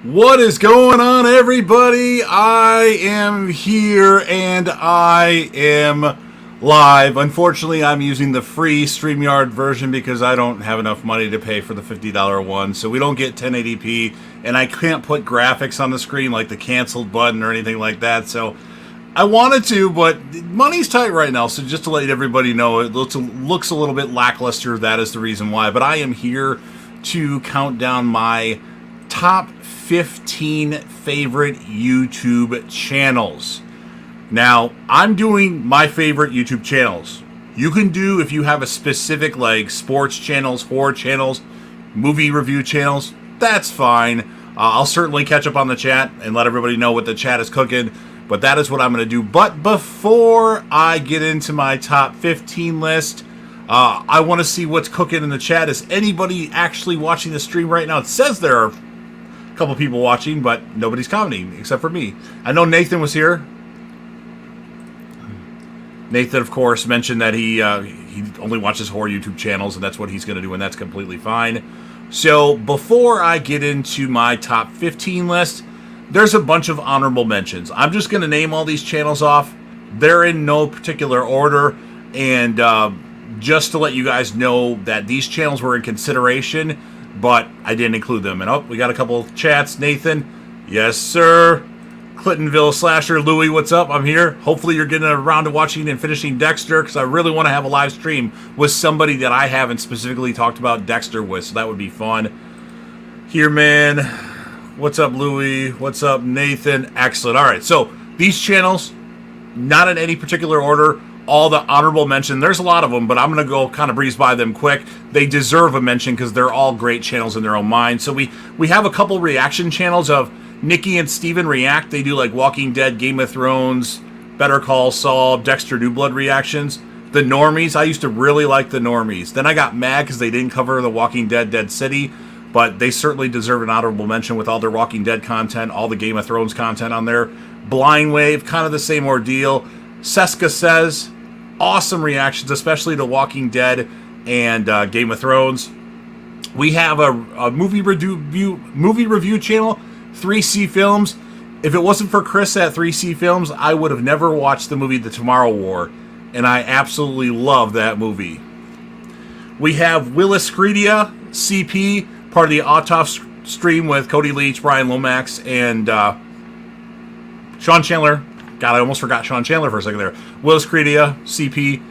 What is going on, everybody? I am here and I am live. Unfortunately, I'm using the free StreamYard version because I don't have enough money to pay for the $50 one, so we don't get 1080p, and I can't put graphics on the screen like the canceled button or anything like that, so I wanted to, but money's tight right now, so just to let everybody know, it looks a little bit lackluster. That is the reason why, but I am here to count down my top 15 favorite YouTube channels. Now, I'm doing my favorite YouTube channels. You can do, if you have a specific, like sports channels, horror channels, movie review channels, that's fine. I'll certainly catch up on the chat and let everybody know what the chat is cooking, but that is what I'm going to do. But before I get into my top 15 list, I want to see what's cooking in the chat. Is anybody actually watching the stream right now? It says there are a couple people watching, but nobody's commenting except for me. I know Nathan was here. Nathan, of course, mentioned that he only watches horror YouTube channels, and that's what he's going to do, and that's completely fine. So before I get into my top 15 list, there's a bunch of honorable mentions. I'm just going to name all these channels off. They're in no particular order, and just to let you guys know that these channels were in consideration, but I didn't include them. And oh, we got a couple of chats. Nathan, yes sir. Clintonville Slasher, Louie, what's up? I'm here. Hopefully you're getting around to watching and finishing Dexter, because I really want to have a live stream with somebody that I haven't specifically talked about Dexter with, so that would be fun. Here, man. What's up, Louie? What's up, Nathan? Excellent. All right, so these channels, not in any particular order, all the honorable mention. There's a lot of them, but I'm going to go kind of breeze by them quick. They deserve a mention because they're all great channels in their own mind. So we have a couple reaction channels of Nikki and Steven React. They do like Walking Dead, Game of Thrones, Better Call Saul, Dexter New Blood reactions. The Normies, I used to really like the Normies. Then I got mad because they didn't cover the Walking Dead, Dead City, but they certainly deserve an honorable mention with all their Walking Dead content, all the Game of Thrones content on there. Blind Wave, kind of the same ordeal. Seska Says, awesome reactions, especially to Walking Dead and Game of Thrones. We have a movie review channel, 3C Films. If it wasn't for Chris at 3C Films, I would have never watched the movie The Tomorrow War, and I absolutely love that movie. We have Willis Credia, CP, part of the Autoph stream with Cody Leach, Brian Lomax, and Sean Chandler. God, I almost forgot Sean Chandler for a second there. Willis Credia, CP,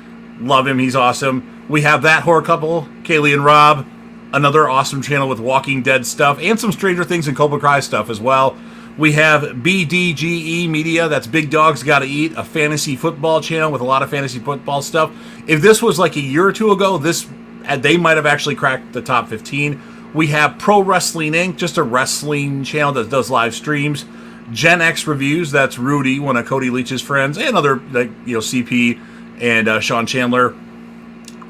love him, he's awesome. We have That Horror Couple, Kaylee and Rob, another awesome channel with Walking Dead stuff, and some Stranger Things and Cobra Kai stuff as well. We have BDGE Media, that's Big Dogs Gotta Eat, a fantasy football channel with a lot of fantasy football stuff. If this was like a year or two ago, they might have actually cracked the top 15. We have Pro Wrestling Inc., just a wrestling channel that does live streams. Gen X Reviews, that's Rudy, one of Cody Leach's friends, and other, like, CP and Sean Chandler.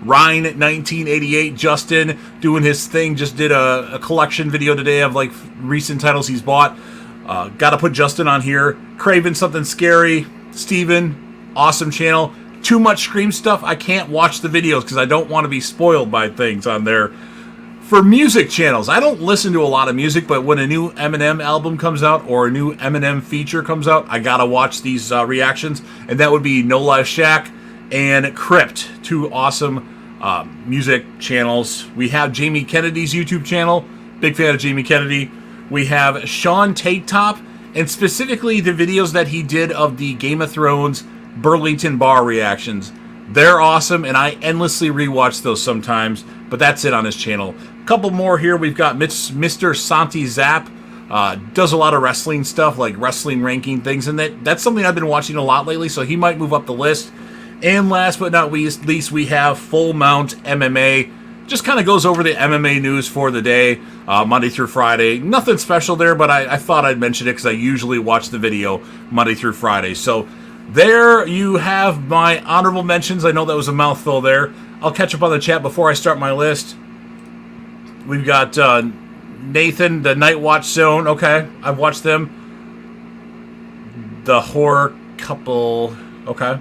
Ryan 1988, Justin, doing his thing, just did a collection video today of like recent titles he's bought. Gotta put Justin on here. Craven Something Scary, Steven, awesome channel. Too much Scream stuff, I can't watch the videos because I don't want to be spoiled by things on there. For music channels, I don't listen to a lot of music, but when a new Eminem album comes out or a new Eminem feature comes out, I gotta watch these reactions, and that would be No Life Shack and Crypt, two awesome music channels. We have Jamie Kennedy's YouTube channel, big fan of Jamie Kennedy. We have Sean Tate Top, and specifically the videos that he did of the Game of Thrones Burlington Bar reactions. They're awesome, and I endlessly rewatch those sometimes, but that's it on his channel. A couple more here. We've got Mr. Santi Zap, does a lot of wrestling stuff, like wrestling ranking things, and that's something I've been watching a lot lately, so he might move up the list. And last but not least, we have Full Mount MMA. Just kind of goes over the MMA news for the day, Monday through Friday. Nothing special there, but I thought I'd mention it because I usually watch the video Monday through Friday. So there you have my honorable mentions. I know that was a mouthful there. I'll catch up on the chat before I start my list. We've got Nathan, the Night Watch Zone. Okay, I've watched them. The Horror Couple. Okay.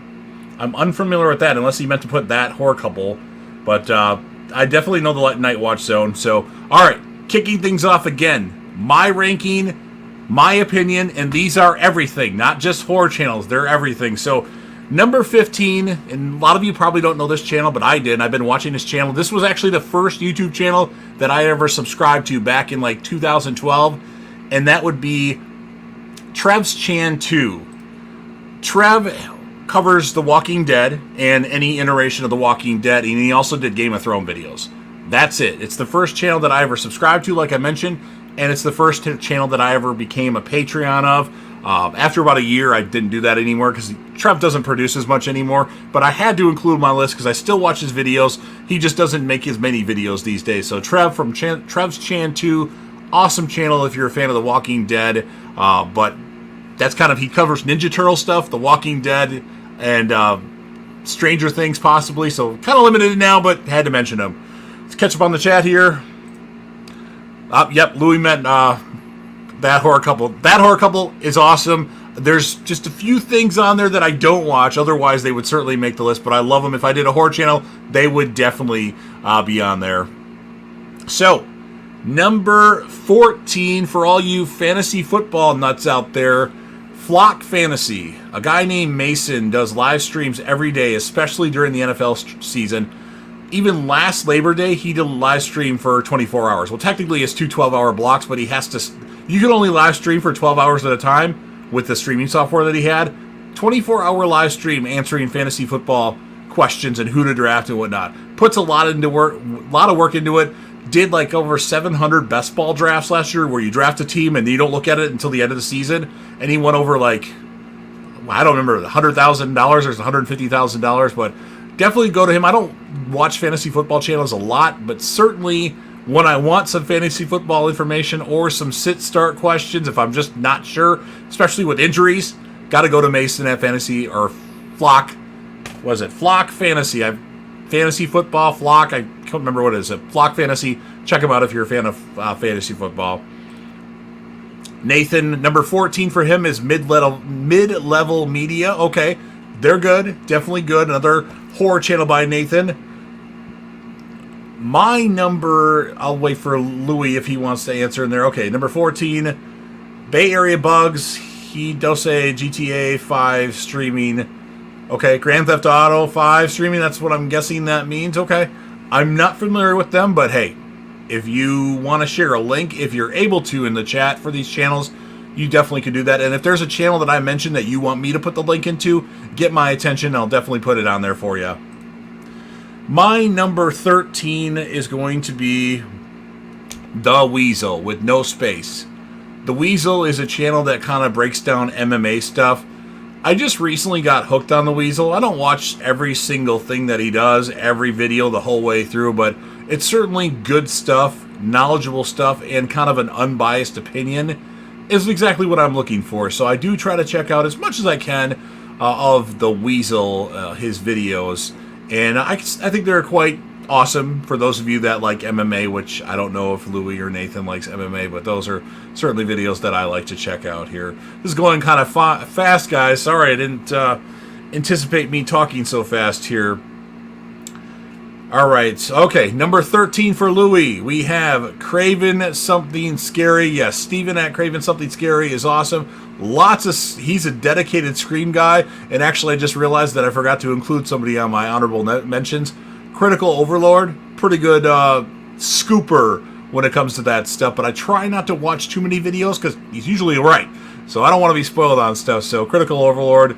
I'm unfamiliar with that, unless he meant to put That Horror Couple. But I definitely know the Night Watch Zone. So, all right, kicking things off again. My ranking My opinion, and these are everything, not just horror channels, they're everything. So number 15, and a lot of you probably don't know this channel, but I did, and I've been watching this channel. This was actually the first YouTube channel that I ever subscribed to back in like 2012, and that would be Trev's Chan 2. Trev covers The Walking Dead and any iteration of The Walking Dead, and he also did Game of Thrones videos. That's it. It's the first channel that I ever subscribed to, like I mentioned, and it's the first channel that I ever became a Patreon of. After about a year, I didn't do that anymore because Trev doesn't produce as much anymore, but I had to include my list because I still watch his videos. He just doesn't make as many videos these days. So Trev from Trev's Chan 2, awesome channel if you're a fan of The Walking Dead, but that's kind of, he covers Ninja Turtle stuff, The Walking Dead, and Stranger Things possibly, so kind of limited now, but had to mention him. Let's catch up on the chat here. Yep, Louis meant That Horror Couple. That Horror Couple is awesome. There's just a few things on there that I don't watch. Otherwise, they would certainly make the list, but I love them. If I did a horror channel, they would definitely be on there. So, number 14 for all you fantasy football nuts out there, Flock Fantasy. A guy named Mason does live streams every day, especially during the NFL season. Even last Labor Day, he did a live stream for 24 hours. Well, technically it's two 12-hour blocks, but he has to... You can only live stream for 12 hours at a time with the streaming software that he had. 24-hour live stream answering fantasy football questions and who to draft and whatnot. Puts a lot of work into it. Did like over 700 best ball drafts last year where you draft a team and you don't look at it until the end of the season. And he went over like, I don't remember, $100,000 or $150,000, but definitely go to him. I don't watch fantasy football channels a lot, but certainly when I want some fantasy football information or some sit-start questions, if I'm just not sure, especially with injuries, got to go to Mason at Fantasy or Flock. What is it? Flock Fantasy. Fantasy football, Flock. I can't remember what it is. Flock Fantasy. Check him out if you're a fan of fantasy football. Nathan, number 14 for him is mid-level media. Okay, they're good. Definitely good. Another horror channel by Nathan. My number, I'll wait for Louis if he wants to answer in there. Okay, number 14, Bay Area Bugs. He does say GTA 5 streaming. Okay, Grand Theft Auto 5 streaming. That's what I'm guessing that means. Okay, I'm not familiar with them, but hey, if you want to share a link, if you're able to in the chat for these channels, you definitely can do that. And if there's a channel that I mentioned that you want me to put the link into, get my attention. I'll definitely put it on there for you. My number 13 is going to be The Weasel with no space. The Weasel is a channel that kind of breaks down MMA stuff. I just recently got hooked on The Weasel. I don't watch every single thing that he does, every video the whole way through, but it's certainly good stuff, knowledgeable stuff, and kind of an unbiased opinion is exactly what I'm looking for. So I do try to check out as much as I can of The Weasel, his videos. And I think they're quite awesome for those of you that like MMA, which I don't know if Louis or Nathan likes MMA, but those are certainly videos that I like to check out here. This is going kind of fast, guys. Sorry, I didn't anticipate me talking so fast here. All right. Okay, number 13 for Louis. We have Craven Something Scary. Yes, Steven at Craven Something Scary is awesome. He's a dedicated Scream guy, and actually I just realized that I forgot to include somebody on my honorable mentions. Critical Overlord, pretty good scooper when it comes to that stuff, but I try not to watch too many videos because he's usually right, so I don't want to be spoiled on stuff. So Critical Overlord,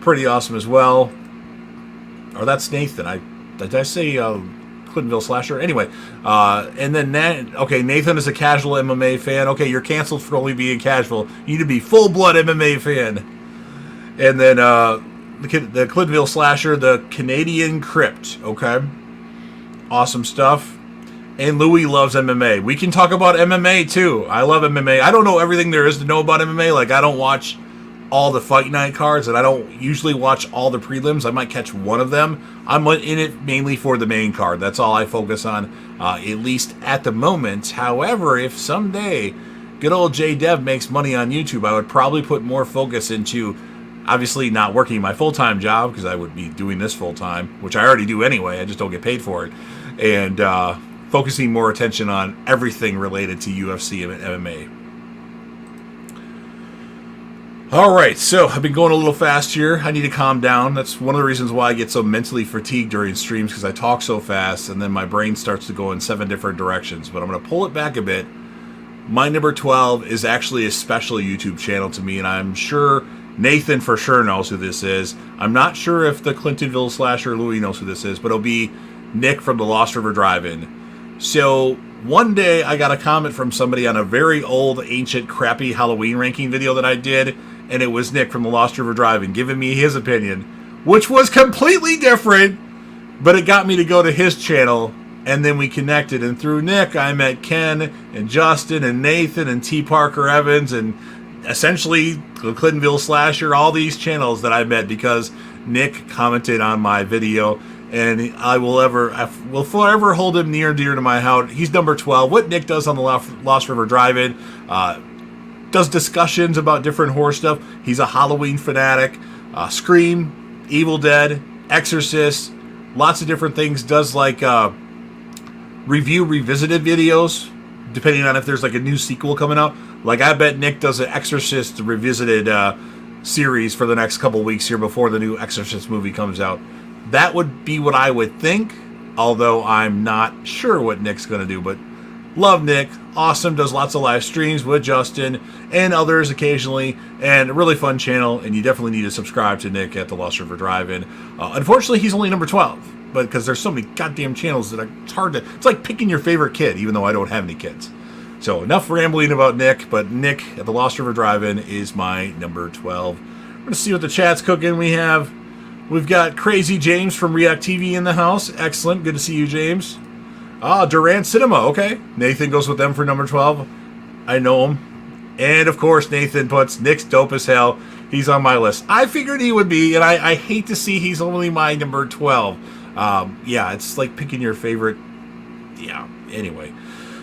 pretty awesome as well. Or that's Nathan. Did I say Clintonville Slasher? Anyway, and then okay, Nathan is a casual MMA fan. Okay, you're canceled for only being casual. You need to be full-blood MMA fan. And then the Clintonville Slasher, the Canadian Crypt. Okay, awesome stuff. And Louis loves MMA. We can talk about MMA too. I love MMA. I don't know everything there is to know about MMA. Like, I don't watch all the fight night cards, and I don't usually watch all the prelims. I might catch one of them. I'm in it mainly for the main card. That's all I focus on, at least at the moment. However, if someday good old J-Dev makes money on YouTube, I would probably put more focus into, obviously not working my full-time job, because I would be doing this full-time, which I already do anyway. I just don't get paid for it. And focusing more attention on everything related to UFC and MMA. All right, so I've been going a little fast here. I need to calm down. That's one of the reasons why I get so mentally fatigued during streams, because I talk so fast and then my brain starts to go in 7 different directions. But I'm going to pull it back a bit. My number 12 is actually a special YouTube channel to me, and I'm sure Nathan for sure knows who this is. I'm not sure if the Clintonville slasher Louie knows who this is, but it'll be Nick from the Lost River Drive-In. So one day I got a comment from somebody on a very old, ancient, crappy Halloween ranking video that I did, and it was Nick from the Lost River Drive-In giving me his opinion, which was completely different, but it got me to go to his channel, and then we connected. And through Nick, I met Ken and Justin and Nathan and T. Parker Evans and essentially the Clintonville Slasher, all these channels that I met because Nick commented on my video. And I will forever hold him near and dear to my heart. He's number 12. What Nick does on the Lost River Drive-In, does discussions about different horror stuff. He's a Halloween fanatic. Scream, Evil Dead, Exorcist, lots of different things. Does like review revisited videos, depending on if there's like a new sequel coming out. Like I bet Nick does an Exorcist revisited series for the next couple weeks here before the new Exorcist movie comes out. That would be what I would think, although I'm not sure what Nick's going to do. But love Nick. Awesome. Does lots of live streams with Justin and others occasionally. And a really fun channel. And you definitely need to subscribe to Nick at the Lost River Drive-In. Unfortunately, he's only number 12. But because there's so many goddamn channels that it's hard to... It's like picking your favorite kid, even though I don't have any kids. So enough rambling about Nick. But Nick at the Lost River Drive-In is my number 12. We're going to see what the chat's cooking. We've got Crazy James from React TV in the house. Excellent. Good to see you, James. Durant Cinema. Okay. Nathan goes with them for number 12. I know him. And, of course, Nathan puts Nick's dope as hell. He's on my list. I figured he would be, and I hate to see he's only my number 12. Yeah, it's like picking your favorite. Yeah, anyway.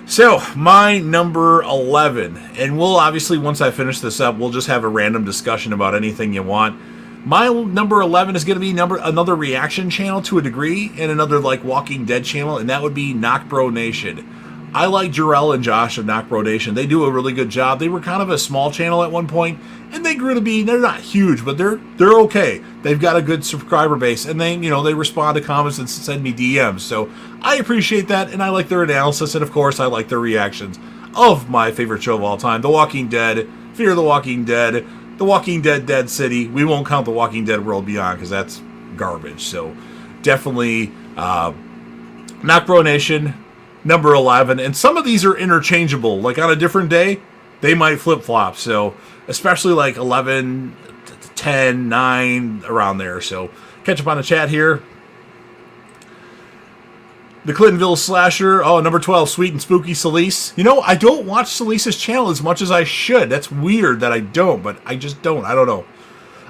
So, my number 11. And we'll obviously, once I finish this up, we'll just have a random discussion about anything you want. My number 11 is going to be another reaction channel to a degree, and another like Walking Dead channel, and that would be Knock Bro Nation. I like Jarrell and Josh of Knock Bro Nation. They do a really good job. They were kind of a small channel at one point, and they grew to be, they're not huge, but they're okay. They've got a good subscriber base, and they respond to comments and send me DMs. So I appreciate that, and I like their analysis, and of course I like their reactions of my favorite show of all time, The Walking Dead, Fear the Walking Dead, The Walking Dead, Dead City. We won't count The Walking Dead World Beyond because that's garbage. So definitely Knock Bro Nation, number 11. And some of these are interchangeable. Like on a different day, they might flip-flop. So especially like 11, 10, 9, around there. So catch up on the chat here. The Clintonville Slasher. Number 12, Sweet and Spooky Celise. I don't watch Celise's channel as much as I should. That's weird that I don't, but I just don't. I don't know.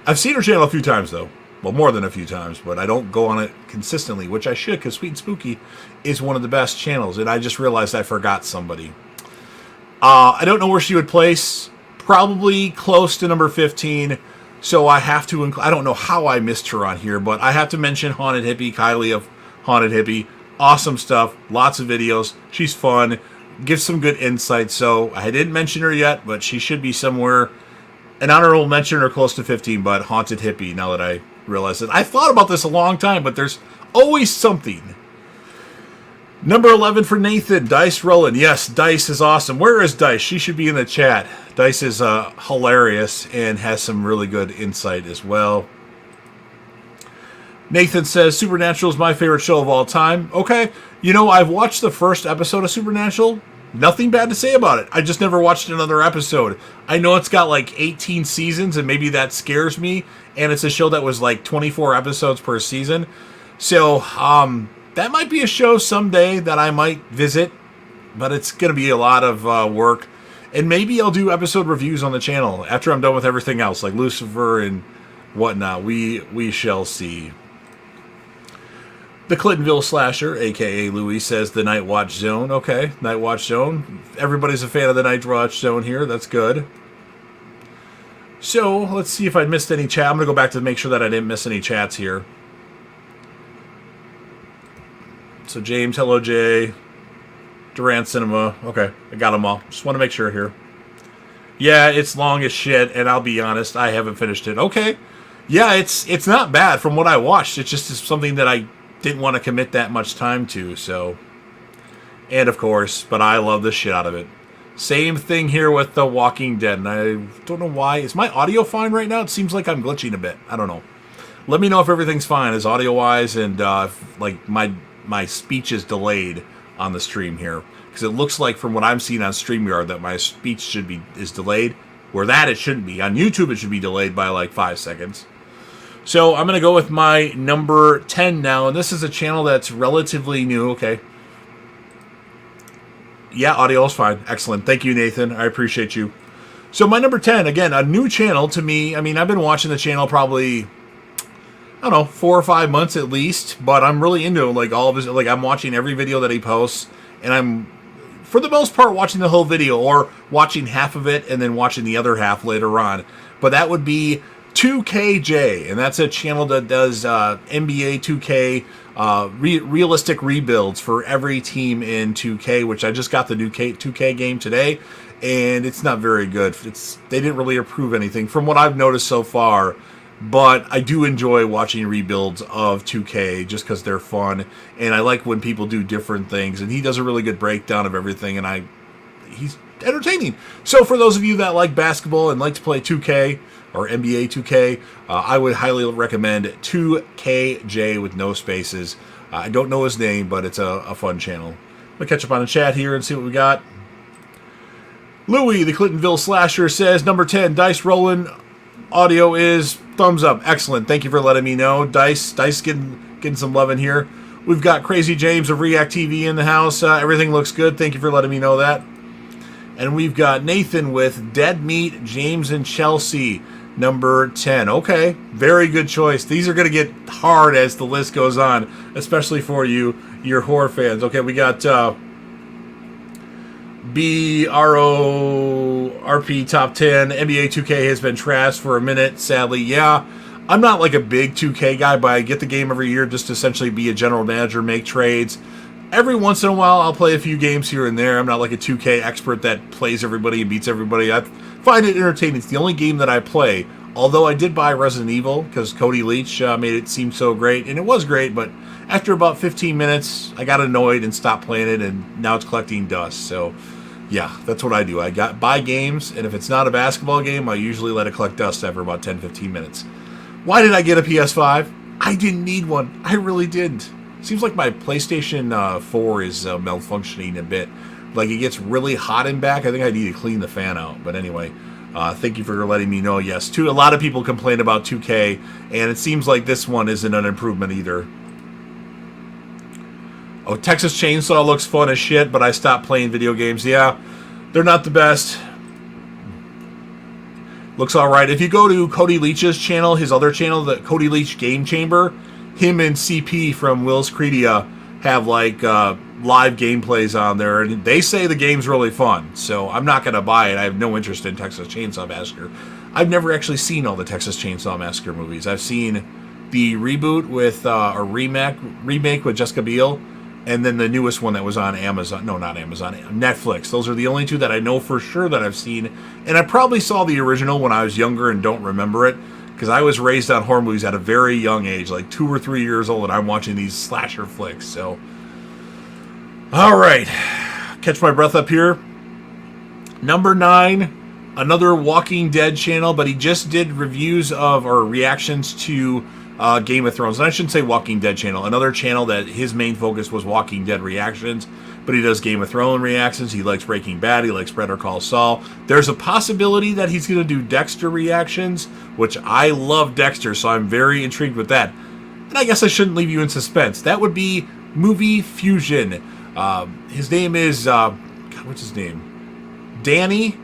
I've seen her channel a few times, though. Well, more than a few times, but I don't go on it consistently, which I should, because Sweet and Spooky is one of the best channels, and I just realized I forgot somebody. I don't know where she would place. Probably close to number 15, so I have to... I don't know how I missed her on here, but I have to mention Haunted Hippie, Kylie of Haunted Hippie. Awesome stuff. Lots of videos. She's fun. Gives some good insight. So I didn't mention her yet, but she should be somewhere. An honorable mention or close to 15, but Haunted Hippie, now that I realize it. I thought about this a long time, but there's always something. Number 11 for Nathan. Dice Rollin. Yes, Dice is awesome. Where is Dice? She should be in the chat. Dice is hilarious and has some really good insight as well. Nathan says, Supernatural is my favorite show of all time. Okay. I've watched the first episode of Supernatural. Nothing bad to say about it. I just never watched another episode. I know it's got like 18 seasons, and maybe that scares me. And it's a show that was like 24 episodes per season. So, that might be a show someday that I might visit. But it's going to be a lot of work. And maybe I'll do episode reviews on the channel after I'm done with everything else, like Lucifer and whatnot. We shall see. The Clintonville Slasher, a.k.a. Louie, says the Night Watch Zone. Okay, Night Watch Zone. Everybody's a fan of the Night Watch Zone here. That's good. So, let's see if I missed any chat. I'm going to go back to make sure that I didn't miss any chats here. So, James, hello, Jay. Durant Cinema. Okay, I got them all. Just want to make sure here. Yeah, it's long as shit, and I'll be honest, I haven't finished it. Okay. Yeah, it's not bad from what I watched. It's just something that I didn't want to commit that much time to, so. And of course, but I love the shit out of it. Same thing here with The Walking Dead, and I don't know why. Is my audio fine right now? It seems like I'm glitching a bit. I don't know. Let me know if everything's fine, as audio-wise, and if, like, my speech is delayed on the stream here. Because it looks like, from what I'm seeing on StreamYard, that my speech is delayed. Where that it shouldn't be. On YouTube, it should be delayed by, like, 5 seconds. So, I'm going to go with my number 10 now, and this is a channel that's relatively new. Okay. Yeah, audio is fine. Excellent. Thank you, Nathan. I appreciate you. So my number 10, again, a new channel to me. I mean, I've been watching the channel probably, I don't know, 4 or 5 months at least, but I'm really into like all of his, like I'm watching every video that he posts, and I'm, for the most part, watching the whole video, or watching half of it and then watching the other half later on. But that would be 2KJ, and that's a channel that does NBA 2K realistic rebuilds for every team in 2K, which I just got the new 2K game today, and it's not very good. They didn't really approve anything from what I've noticed so far, but I do enjoy watching rebuilds of 2K just because they're fun, and I like when people do different things, and he does a really good breakdown of everything, and he's entertaining. So for those of you that like basketball and like to play 2K, or NBA 2K, I would highly recommend 2KJ with no spaces. I don't know his name, but it's a fun channel. I'm going to catch up on the chat here and see what we got. Louis, the Clintonville Slasher, says, number 10, Dice Rolling audio is thumbs up. Excellent. Thank you for letting me know. Dice getting some love in here. We've got Crazy James of React TV in the house. Everything looks good. Thank you for letting me know that. And we've got Nathan with Dead Meat, James and Chelsea. Number 10. Okay, very good choice. These are going to get hard as the list goes on, especially for your horror fans. Okay, we got BRORP Top 10. NBA 2K has been trashed for a minute, sadly. Yeah, I'm not like a big 2K guy, but I get the game every year just to essentially be a general manager, make trades. Every once in a while, I'll play a few games here and there. I'm not like a 2K expert that plays everybody and beats everybody. I find it entertaining. It's the only game that I play. Although I did buy Resident Evil because Cody Leach made it seem so great. And it was great, but after about 15 minutes, I got annoyed and stopped playing it. And now it's collecting dust. So, yeah, that's what I do. I buy games, and if it's not a basketball game, I usually let it collect dust after about 10-15 minutes. Why did I get a PS5? I didn't need one. I really didn't. Seems like my PlayStation 4 is malfunctioning a bit. Like, it gets really hot in back. I think I need to clean the fan out. But anyway, thank you for letting me know. Yes, a lot of people complain about 2K, and it seems like this one isn't an improvement either. Oh, Texas Chainsaw looks fun as shit, but I stopped playing video games. Yeah, they're not the best. Looks alright. If you go to Cody Leach's channel, his other channel, the Cody Leach Game Chamber, him and CP from Will's Credia have like live gameplays on there, and they say the game's really fun. So I'm not going to buy it. I have no interest in Texas Chainsaw Massacre. I've never actually seen all the Texas Chainsaw Massacre movies. I've seen the reboot with a remake with Jessica Biel, and then the newest one that was on Amazon. No, not Amazon. Netflix. Those are the only two that I know for sure that I've seen. And I probably saw the original when I was younger and don't remember it, because I was raised on horror movies at a very young age, like 2 or 3 years old, and I'm watching these slasher flicks. So, all right. Catch my breath up here. Number 9, another Walking Dead channel, but he just did reviews of, or reactions to Game of Thrones. And I shouldn't say Walking Dead channel. Another channel that his main focus was Walking Dead reactions, but he does Game of Thrones reactions. He likes Breaking Bad. He likes Better Call Saul. There's a possibility that he's going to do Dexter reactions, which I love Dexter, so I'm very intrigued with that. And I guess I shouldn't leave you in suspense. That would be Movie Fusion. His name is, God, what's his name? Danny.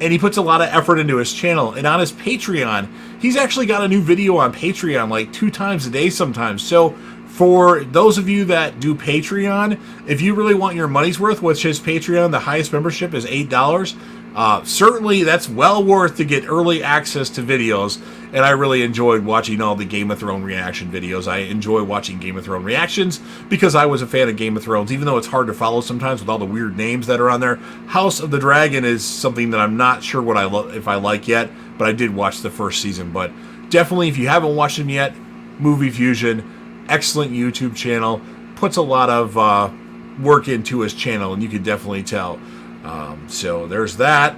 And he puts a lot of effort into his channel. And on his Patreon, he's actually got a new video on Patreon like 2 times a day sometimes. So for those of you that do Patreon, if you really want your money's worth, which his Patreon, the highest membership is $8, certainly that's well worth to get early access to videos. and I really enjoyed watching all the Game of Thrones reaction videos. I enjoy watching Game of Thrones reactions because I was a fan of Game of Thrones, even though it's hard to follow sometimes with all the weird names that are on there. House of the Dragon is something that I'm not sure what if I like yet, but I did watch the first season. But definitely, if you haven't watched them yet, Movie Fusion, excellent YouTube channel, puts a lot of work into his channel, and you can definitely tell. So there's that.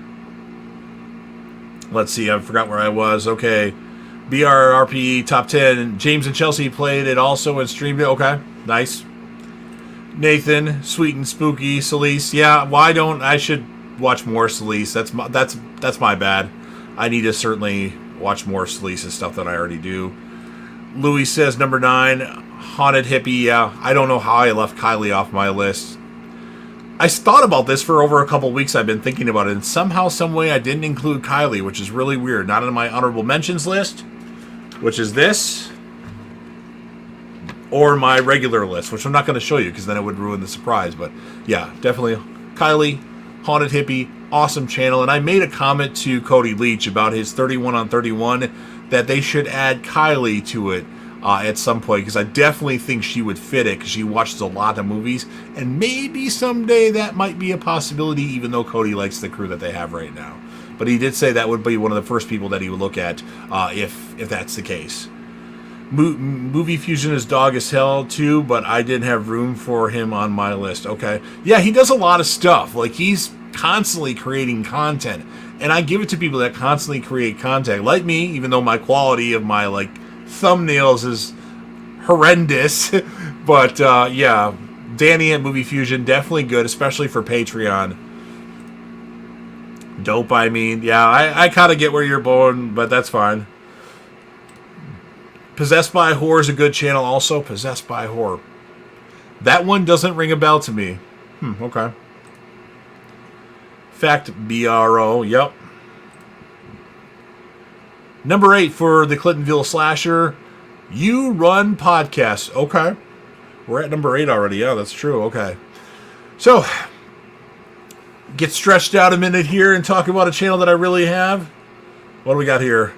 Let's see, I forgot where I was. Okay, BRRP Top 10. James and Chelsea played it also and streamed it. Okay, nice. Nathan, Sweet and Spooky, Celise. Yeah, why don't I should watch more Celise? That's my bad. I need to certainly watch more Celise's stuff that I already do. Louis says number 9, Haunted Hippie. Yeah, I don't know how I left Kylie off my list. I thought about this for over a couple weeks. I've been thinking about it, and somehow, some way, I didn't include Kylie, which is really weird. Not on my honorable mentions list, which is this, or my regular list, which I'm not going to show you because then it would ruin the surprise. But yeah, definitely Kylie, Haunted Hippie, awesome channel. And I made a comment to Cody Leach about his 31 on 31 that they should add Kylie to it. At some point, because I definitely think she would fit it because she watches a lot of movies, and maybe someday that might be a possibility, even though Cody likes the crew that they have right now. But he did say that would be one of the first people that he would look at if that's the case. Movie Fusion is dog as hell too, but I didn't have room for him on my list. Okay, yeah, he does a lot of stuff. Like, he's constantly creating content, and I give it to people that constantly create content, like me, even though my quality of my thumbnails is horrendous. But yeah, Danny at Movie Fusion, definitely good, especially for Patreon. Dope, I mean, yeah, I kind of get where you're going, but that's fine. Possessed by Horror is a good channel also. Possessed by Horror, that one doesn't ring a bell to me. Okay. Fact BRO, yep. Number 8 for the Clintonville Slasher, You Run Podcast. Okay. We're at number 8 already. Yeah, that's true. Okay. So, get stretched out a minute here and talk about a channel that I really have. What do we got here?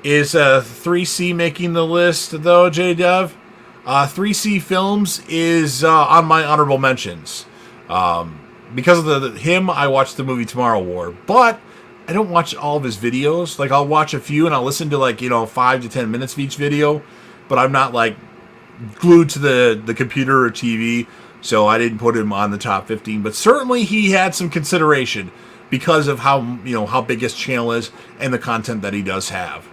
Is 3C making the list, though, J-Dev? 3C Films is on my honorable mentions. Because of him, I watched the movie Tomorrow War. But I don't watch all of his videos. I'll watch a few and I'll listen to 5 to 10 minutes of each video, but I'm not glued to the computer or TV, so I didn't put him on the top 15. But certainly he had some consideration because of how big his channel is and the content that he does have.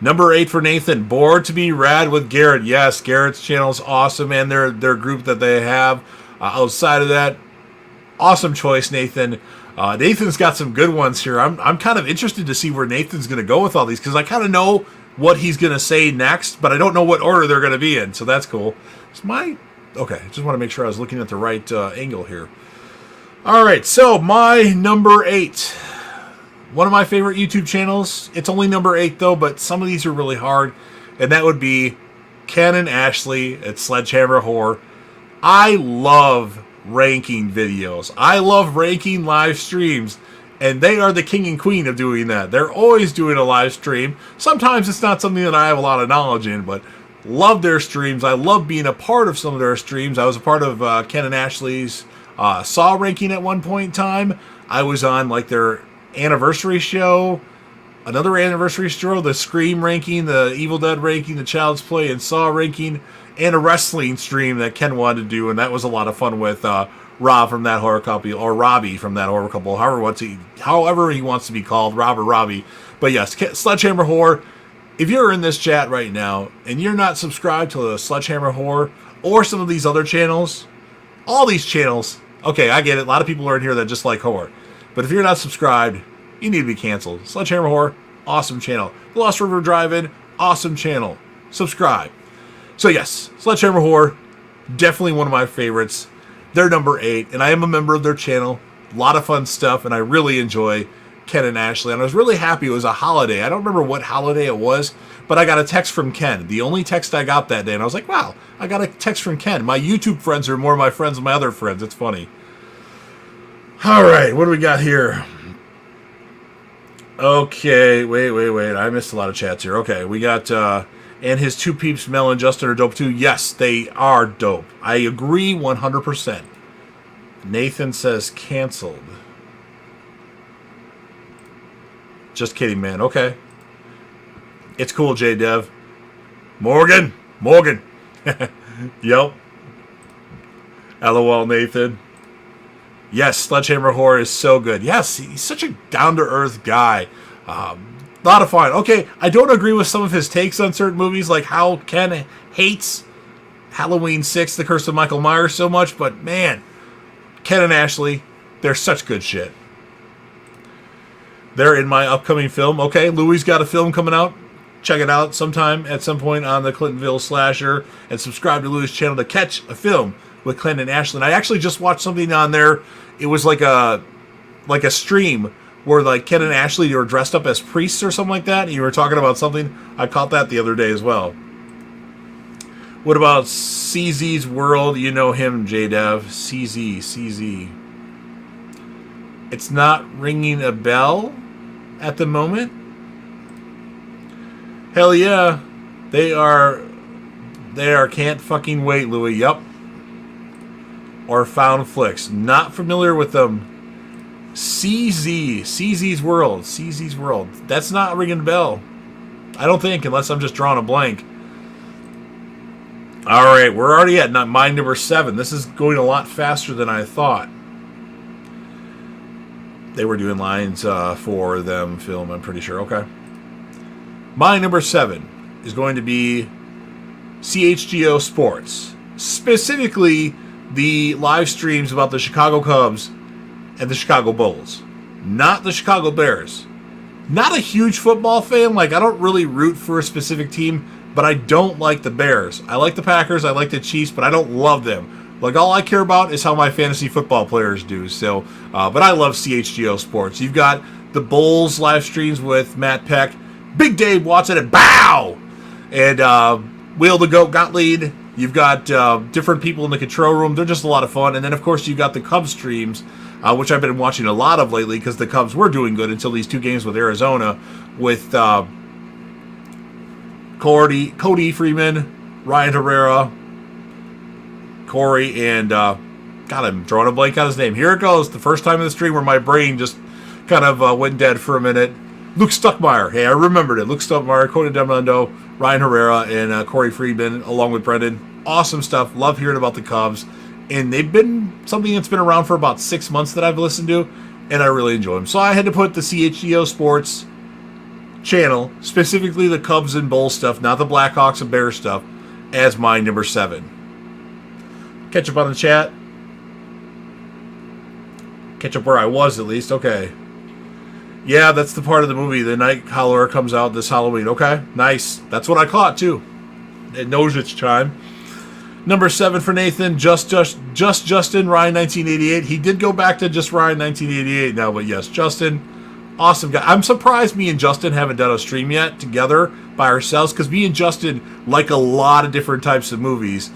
Number 8 for Nathan, Bored to Be Rad with Garrett. Yes, Garrett's channel is awesome, and their group that they have. Outside of that, awesome choice, Nathan. Nathan's got some good ones here. I'm kind of interested to see where Nathan's going to go with all these, because I kind of know what he's going to say next, but I don't know what order they're going to be in, so that's cool. Okay, just want to make sure I was looking at the right angle here. All right, so my number 8. One of my favorite YouTube channels. It's only number 8, though, but some of these are really hard, and that would be Ken and Ashley at Sledgehammer Horror. I love ranking videos. I love ranking live streams, and they are the king and queen of doing that. They're always doing a live stream. Sometimes it's not something that I have a lot of knowledge in, but love their streams. I love being a part of some of their streams. I was a part of Ken and Ashley's Saw ranking at one point in time. I was on their anniversary show, another anniversary show, the Scream ranking, the Evil Dead ranking, the Child's Play and Saw ranking, and a wrestling stream that Ken wanted to do, and that was a lot of fun with Rob from That Horror Couple, or Robbie from That Horror Couple, however he wants to be called, Rob or Robbie. But yes, Sledgehammer Horror. If you're in this chat right now and you're not subscribed to the Sledgehammer Horror or some of these other channels, all these channels, okay, I get it. A lot of people are in here that just like horror. But if you're not subscribed, you need to be canceled. Sledgehammer Horror, awesome channel. The Lost River Drive-In, awesome channel. Subscribe. So yes, Sledgehammer Horror, definitely one of my favorites. They're number 8, and I am a member of their channel. A lot of fun stuff, and I really enjoy Ken and Ashley. And I was really happy it was a holiday. I don't remember what holiday it was, but I got a text from Ken. The only text I got that day, and I was like, wow, I got a text from Ken. My YouTube friends are more my friends than my other friends. It's funny. All right, what do we got here? Okay, wait. I missed a lot of chats here. Okay, we got, and his two peeps, Mel and Justin, are dope too. Yes, they are dope. I agree 100%. Nathan says canceled. Just kidding, man. Okay. It's cool, J-Dev. Morgan. Yep. LOL, Nathan. Yes, Sledgehammer Horror is so good. Yes, he's such a down-to-earth guy. A lot of fun. Okay, I don't agree with some of his takes on certain movies, like how Ken hates Halloween 6, The Curse of Michael Myers so much, but man, Ken and Ashley, they're such good shit. They're in my upcoming film. Okay, Louie's got a film coming out. Check it out sometime at some point on the Clintonville Slasher, and subscribe to Louie's channel to catch a film with Clint and Ashley. And I actually just watched something on there. It was like a stream where like Ken and Ashley were dressed up as priests or something like that. And you were talking about something. I caught that the other day as well. What about CZ's World? You know him, J-Dev. CZ. It's not ringing a bell at the moment. Hell yeah. They are can't fucking wait, Louie. Yup. Or Found Flicks. Not familiar with them. CZ's World. That's not ringing a bell. I don't think, unless I'm just drawing a blank. Alright, we're already at my number 7. This is going a lot faster than I thought. They were doing lines for them film, I'm pretty sure. Okay. My number 7 is going to be CHGO Sports. Specifically, the live streams about the Chicago Cubs and the Chicago Bulls. Not the Chicago Bears. Not a huge football fan. Like, I don't really root for a specific team, but I don't like the Bears. I like the Packers, I like the Chiefs, but I don't love them. Like, all I care about is how my fantasy football players do. So, but I love CHGO Sports. You've got the Bulls live streams with Matt Peck, Big Dave Watson, and Bow! And Wheel the Goat Gottlieb. You've got different people in the control room. They're just a lot of fun. And then, of course, you've got the Cubs streams, which I've been watching a lot of lately because the Cubs were doing good until these 2 games with Arizona with Cody Freeman, Ryan Herrera, Corey, and God, I'm drawing a blank on his name. Here it goes. The first time in the stream where my brain just kind of went dead for a minute. Luke Stuckmeyer. Hey, I remembered it. Luke Stuckmeyer, Cody Demondo, Ryan Herrera, and Corey Freeman, along with Brendan. Awesome stuff. Love hearing about the Cubs. And they've been something that's been around for about 6 months that I've listened to, and I really enjoy them. So I had to put the CHGO Sports channel, specifically the Cubs and Bulls stuff, not the Blackhawks and Bears stuff, as my number 7. Catch up on the chat. Catch up where I was, at least. Okay. Yeah, that's the part of the movie. The Night Howler comes out this Halloween. Okay, nice. That's what I caught, too. It knows its time. Number 7 for Nathan, Just Justin, Ryan 1988. He did go back to just Ryan 1988 now, but yes, Justin, awesome guy. I'm surprised me and Justin haven't done a stream yet together by ourselves, because me and Justin like a lot of different types of movies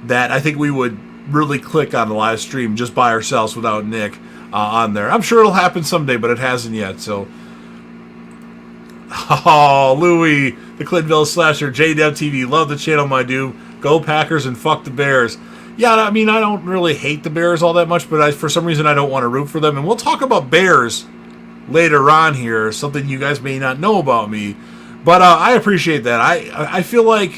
that I think we would really click on the live stream just by ourselves without Nick on there. I'm sure it'll happen someday, but it hasn't yet, so... Oh, Louie, the Clintonville Slasher, JDev TV, love the channel, my dude. Go Packers and fuck the Bears. Yeah, I mean, I don't really hate the Bears all that much, but for some reason I don't want to root for them. And we'll talk about Bears later on here, something you guys may not know about me. But I appreciate that. I feel like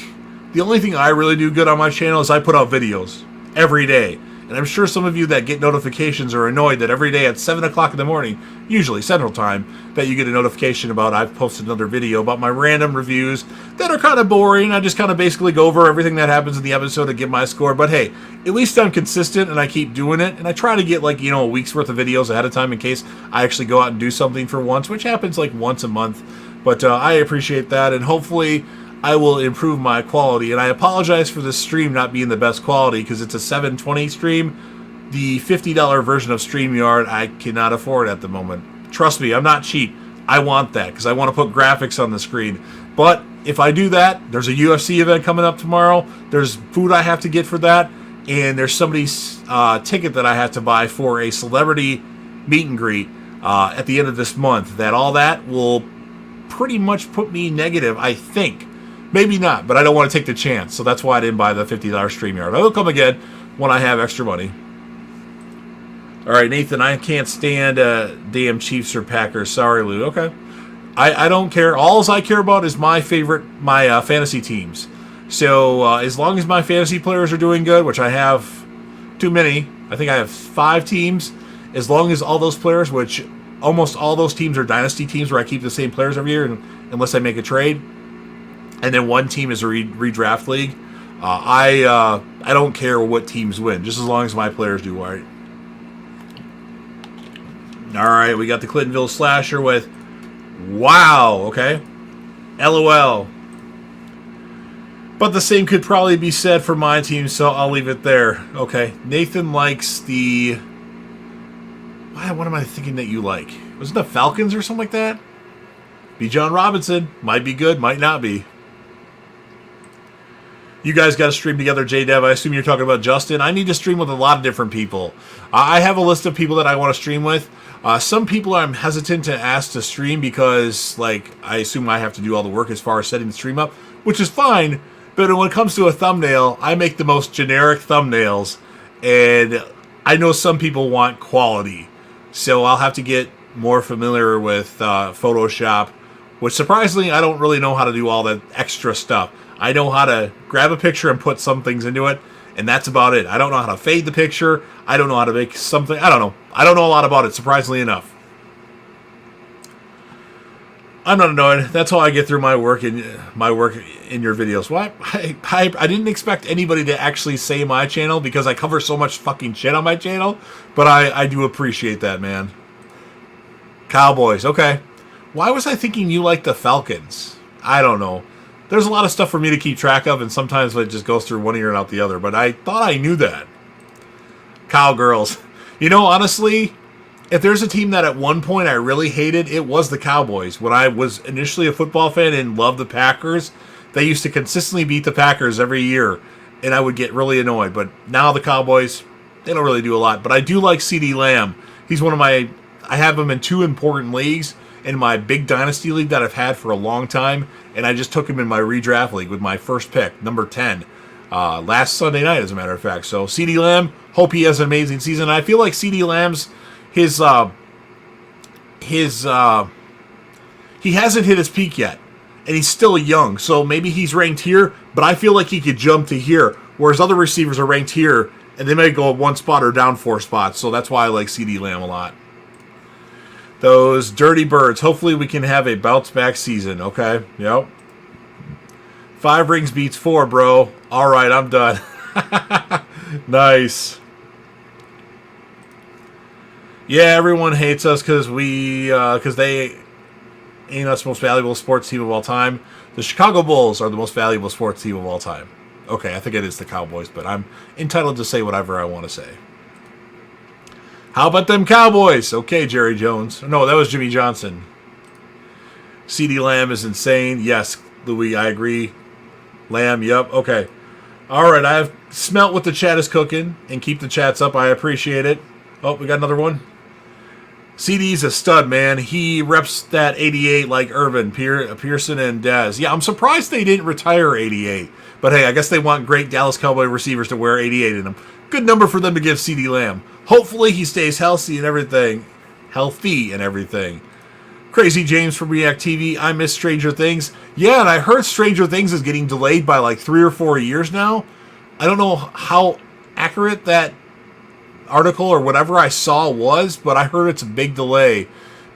the only thing I really do good on my channel is I put out videos every day. And I'm sure some of you that get notifications are annoyed that every day at 7 o'clock in the morning, usually Central Time, that you get a notification about I've posted another video about my random reviews that are kind of boring. I just kind of basically go over everything that happens in the episode and give my score. But hey, at least I'm consistent and I keep doing it. And I try to get like, a week's worth of videos ahead of time in case I actually go out and do something for once, which happens like once a month. But I appreciate that, and hopefully I will improve my quality. And I apologize for this stream not being the best quality because it's a 720 stream. The $50 version of StreamYard I cannot afford at the moment. Trust me, I'm not cheap. I want that because I want to put graphics on the screen. But if I do that, there's a UFC event coming up tomorrow. There's food I have to get for that. And there's somebody's ticket that I have to buy for a celebrity meet and greet at the end of this month, that all that will pretty much put me negative, I think. Maybe not, but I don't want to take the chance. So that's why I didn't buy the $50 StreamYard. I will come again when I have extra money. All right, Nathan, I can't stand damn Chiefs or Packers. Sorry, Lou. Okay. I don't care. All I care about is my fantasy teams. So as long as my fantasy players are doing good, which I have too many. I think I have 5 teams. As long as all those players, which almost all those teams are dynasty teams where I keep the same players every year unless I make a trade. And then one team is a redraft league. I don't care what teams win, just as long as my players do all right. All right, we got the Clintonville Slasher with wow, okay. LOL. But the same could probably be said for my team, so I'll leave it there. Okay, Nathan likes the... What am I thinking that you like? Was it the Falcons or something like that? B. John Robinson. Might be good, might not be. You guys got to stream together, J-Dev. I assume you're talking about Justin. I need to stream with a lot of different people. I have a list of people that I want to stream with. Some people I'm hesitant to ask to stream because, like, I assume I have to do all the work as far as setting the stream up, which is fine. But when it comes to a thumbnail, I make the most generic thumbnails, and I know some people want quality. So I'll have to get more familiar with Photoshop, which surprisingly, I don't really know how to do all that extra stuff. I know how to grab a picture and put some things into it, and that's about it. I don't know how to fade the picture. I don't know how to make something. I don't know. I don't know a lot about it, surprisingly enough. I'm not annoyed. That's how I get through my work in your videos. Why? I didn't expect anybody to actually say my channel because I cover so much fucking shit on my channel, but I do appreciate that, man. Cowboys, okay. Why was I thinking you liked the Falcons? I don't know. There's a lot of stuff for me to keep track of, and sometimes it just goes through one ear and out the other, but I thought I knew that. Cowgirls. You know, honestly, if there's a team that at one point I really hated, it was the Cowboys. When I was initially a football fan and loved the Packers, they used to consistently beat the Packers every year, and I would get really annoyed. But now the Cowboys, they don't really do a lot. But I do like CeeDee Lamb. He's one of my... I have him in 2 important leagues. In my big dynasty league that I've had for a long time, and I just took him in my redraft league with my first pick, number 10, last Sunday night, as a matter of fact. So CeeDee Lamb, hope he has an amazing season. I feel like CeeDee Lamb's he hasn't hit his peak yet, and he's still young. So maybe he's ranked here, but I feel like he could jump to here, whereas other receivers are ranked here, and they may go up 1 spot or down 4 spots. So that's why I like CeeDee Lamb a lot. Those dirty birds. Hopefully we can have a bounce-back season, okay? Yep. 5 rings beats 4, bro. All right, I'm done. Nice. Yeah, everyone hates us because they ain't us most valuable sports team of all time. The Chicago Bulls are the most valuable sports team of all time. Okay, I think it is the Cowboys, but I'm entitled to say whatever I want to say. How about them Cowboys? Okay, Jerry Jones. No, that was Jimmy Johnson. CeeDee Lamb is insane. Yes, Louis, I agree. Lamb, yep, okay. All right, I've smelt what the chat is cooking and keep the chats up. I appreciate it. Oh, we got another one. CD's a stud, man. He reps that 88 like Irvin, Pearson, and Dez. Yeah, I'm surprised they didn't retire 88. But hey, I guess they want great Dallas Cowboy receivers to wear 88 in them. Good number for them to give CeeDee Lamb. Hopefully he stays healthy and everything. Crazy James from React TV. I miss Stranger Things. Yeah, and I heard Stranger Things is getting delayed by like 3 or 4 years now. I don't know how accurate that article or whatever I saw was, but I heard it's a big delay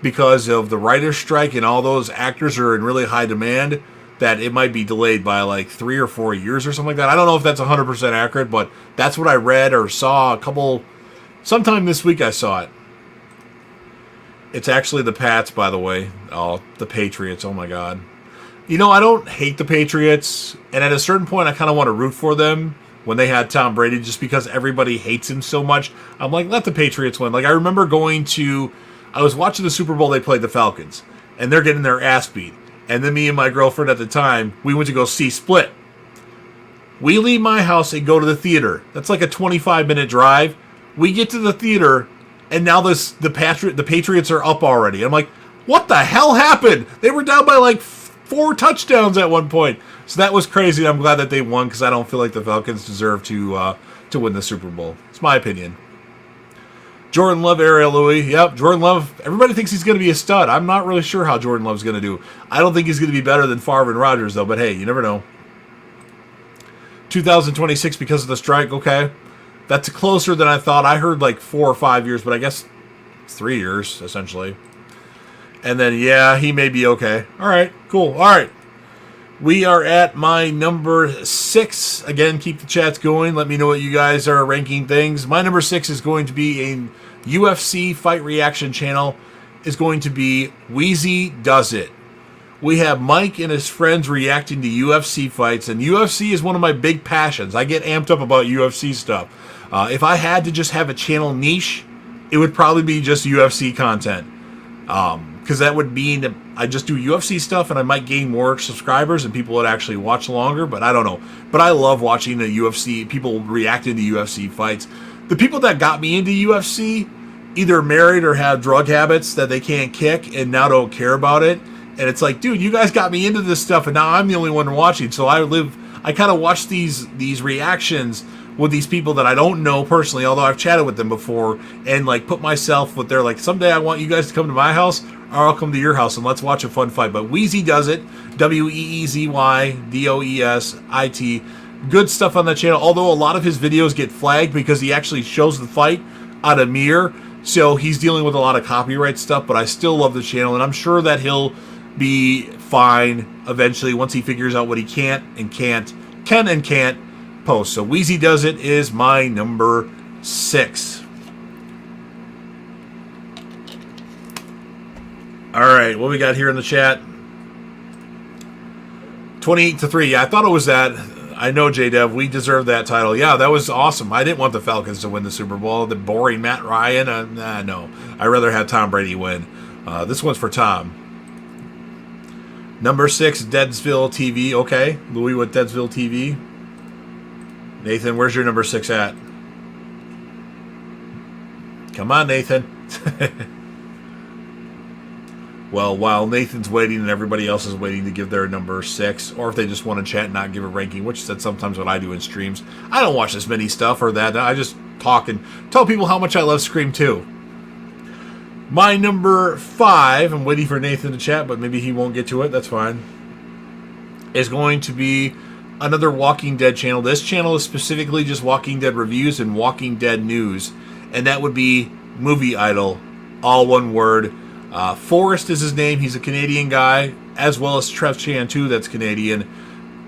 because of the writer's strike and all those actors are in really high demand, that it might be delayed by like 3 or 4 years or something like that. I don't know if that's 100% accurate, but that's what I read or saw sometime this week I saw it. It's actually the Pats, by the way. Oh, the Patriots. Oh my God. You know, I don't hate the Patriots, and at a certain point I kind of want to root for them when they had Tom Brady, just because everybody hates him so much. I'm like, let the Patriots win. Like, I remember I was watching the Super Bowl, they played the Falcons, and they're getting their ass beat. And then me and my girlfriend at the time, we went to go see Split. We leave my house and go to the theater. That's like a 25-minute drive. We get to the theater, and now the Patriots are up already. I'm like, what the hell happened? They were down by like 4 touchdowns at one point. So that was crazy. I'm glad that they won because I don't feel like the Falcons deserve to win the Super Bowl. It's my opinion. Jordan Love, Ariel Louis. Yep, Jordan Love. Everybody thinks he's going to be a stud. I'm not really sure how Jordan Love's going to do. I don't think he's going to be better than Favre and Rodgers, though. But hey, you never know. 2026 because of the strike. Okay. That's closer than I thought. I heard like 4 or 5 years, but I guess it's 3 years, essentially. And then, yeah, he may be okay. All right, cool. All right. We are at my number 6. Again, keep the chats going. Let me know what you guys are ranking things. My number 6 is going to be a UFC fight reaction channel. Is going to be Wheezy Does It. We have Mike and his friends reacting to UFC fights, and UFC is one of my big passions. I get amped up about UFC stuff. If I had to just have a channel niche, it would probably be just UFC content. Because that would mean I just do UFC stuff and I might gain more subscribers and people would actually watch longer, but I don't know. But I love watching the UFC, people reacting to UFC fights. The people that got me into UFC either married or have drug habits that they can't kick and now don't care about it. And it's like, dude, you guys got me into this stuff and now I'm the only one watching. So I kind of watch these reactions with these people that I don't know personally, although I've chatted with them before, and like put myself with their like, someday I want you guys to come to my house or I'll come to your house and let's watch a fun fight. But Wheezy Does It, WeezyDoesit. Good stuff on that channel, although a lot of his videos get flagged because he actually shows the fight on a mirror, so he's dealing with a lot of copyright stuff, but I still love the channel, and I'm sure that he'll be fine eventually once he figures out what he can and can't post. So Wheezy Does It is my number 6. All right, what we got here in the chat? 28-3. Yeah, I thought it was that. I know, J-Dev, we deserve that title. Yeah, that was awesome. I didn't want the Falcons to win the Super Bowl. The boring Matt Ryan. No. I'd rather have Tom Brady win. This one's for Tom. Number 6, Deadsville TV. Okay, Louis with Deadsville TV. Nathan, where's your number 6 at? Come on, Nathan. Well, while Nathan's waiting and everybody else is waiting to give their number 6, or if they just want to chat and not give a ranking, which is sometimes what I do in streams. I don't watch this many stuff or that. I just talk and tell people how much I love Scream 2. My number 5, I'm waiting for Nathan to chat, but maybe he won't get to it. That's fine. Is going to be another Walking Dead channel. This channel is specifically just Walking Dead reviews and Walking Dead news, and that would be Movie Idol, all one word. Forrest is his name. He's a Canadian guy, as well as Trev Chan too, that's Canadian.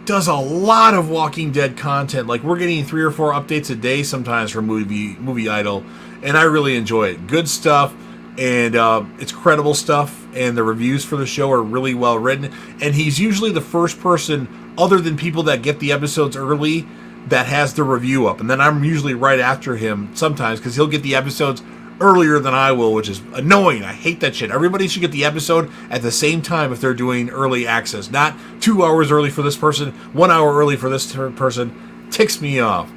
Does a lot of Walking Dead content. Like, we're getting 3 or 4 updates a day sometimes from Movie Idol, and I really enjoy it. Good stuff, and it's credible stuff, and the reviews for the show are really well written. And he's usually the first person, other than people that get the episodes early, that has the review up. And then I'm usually right after him sometimes, because he'll get the episodes earlier than I will, which is annoying. I hate that shit. Everybody should get the episode at the same time if they're doing early access. Not 2 hours early for this person, 1 hour early for this person. Ticks me off.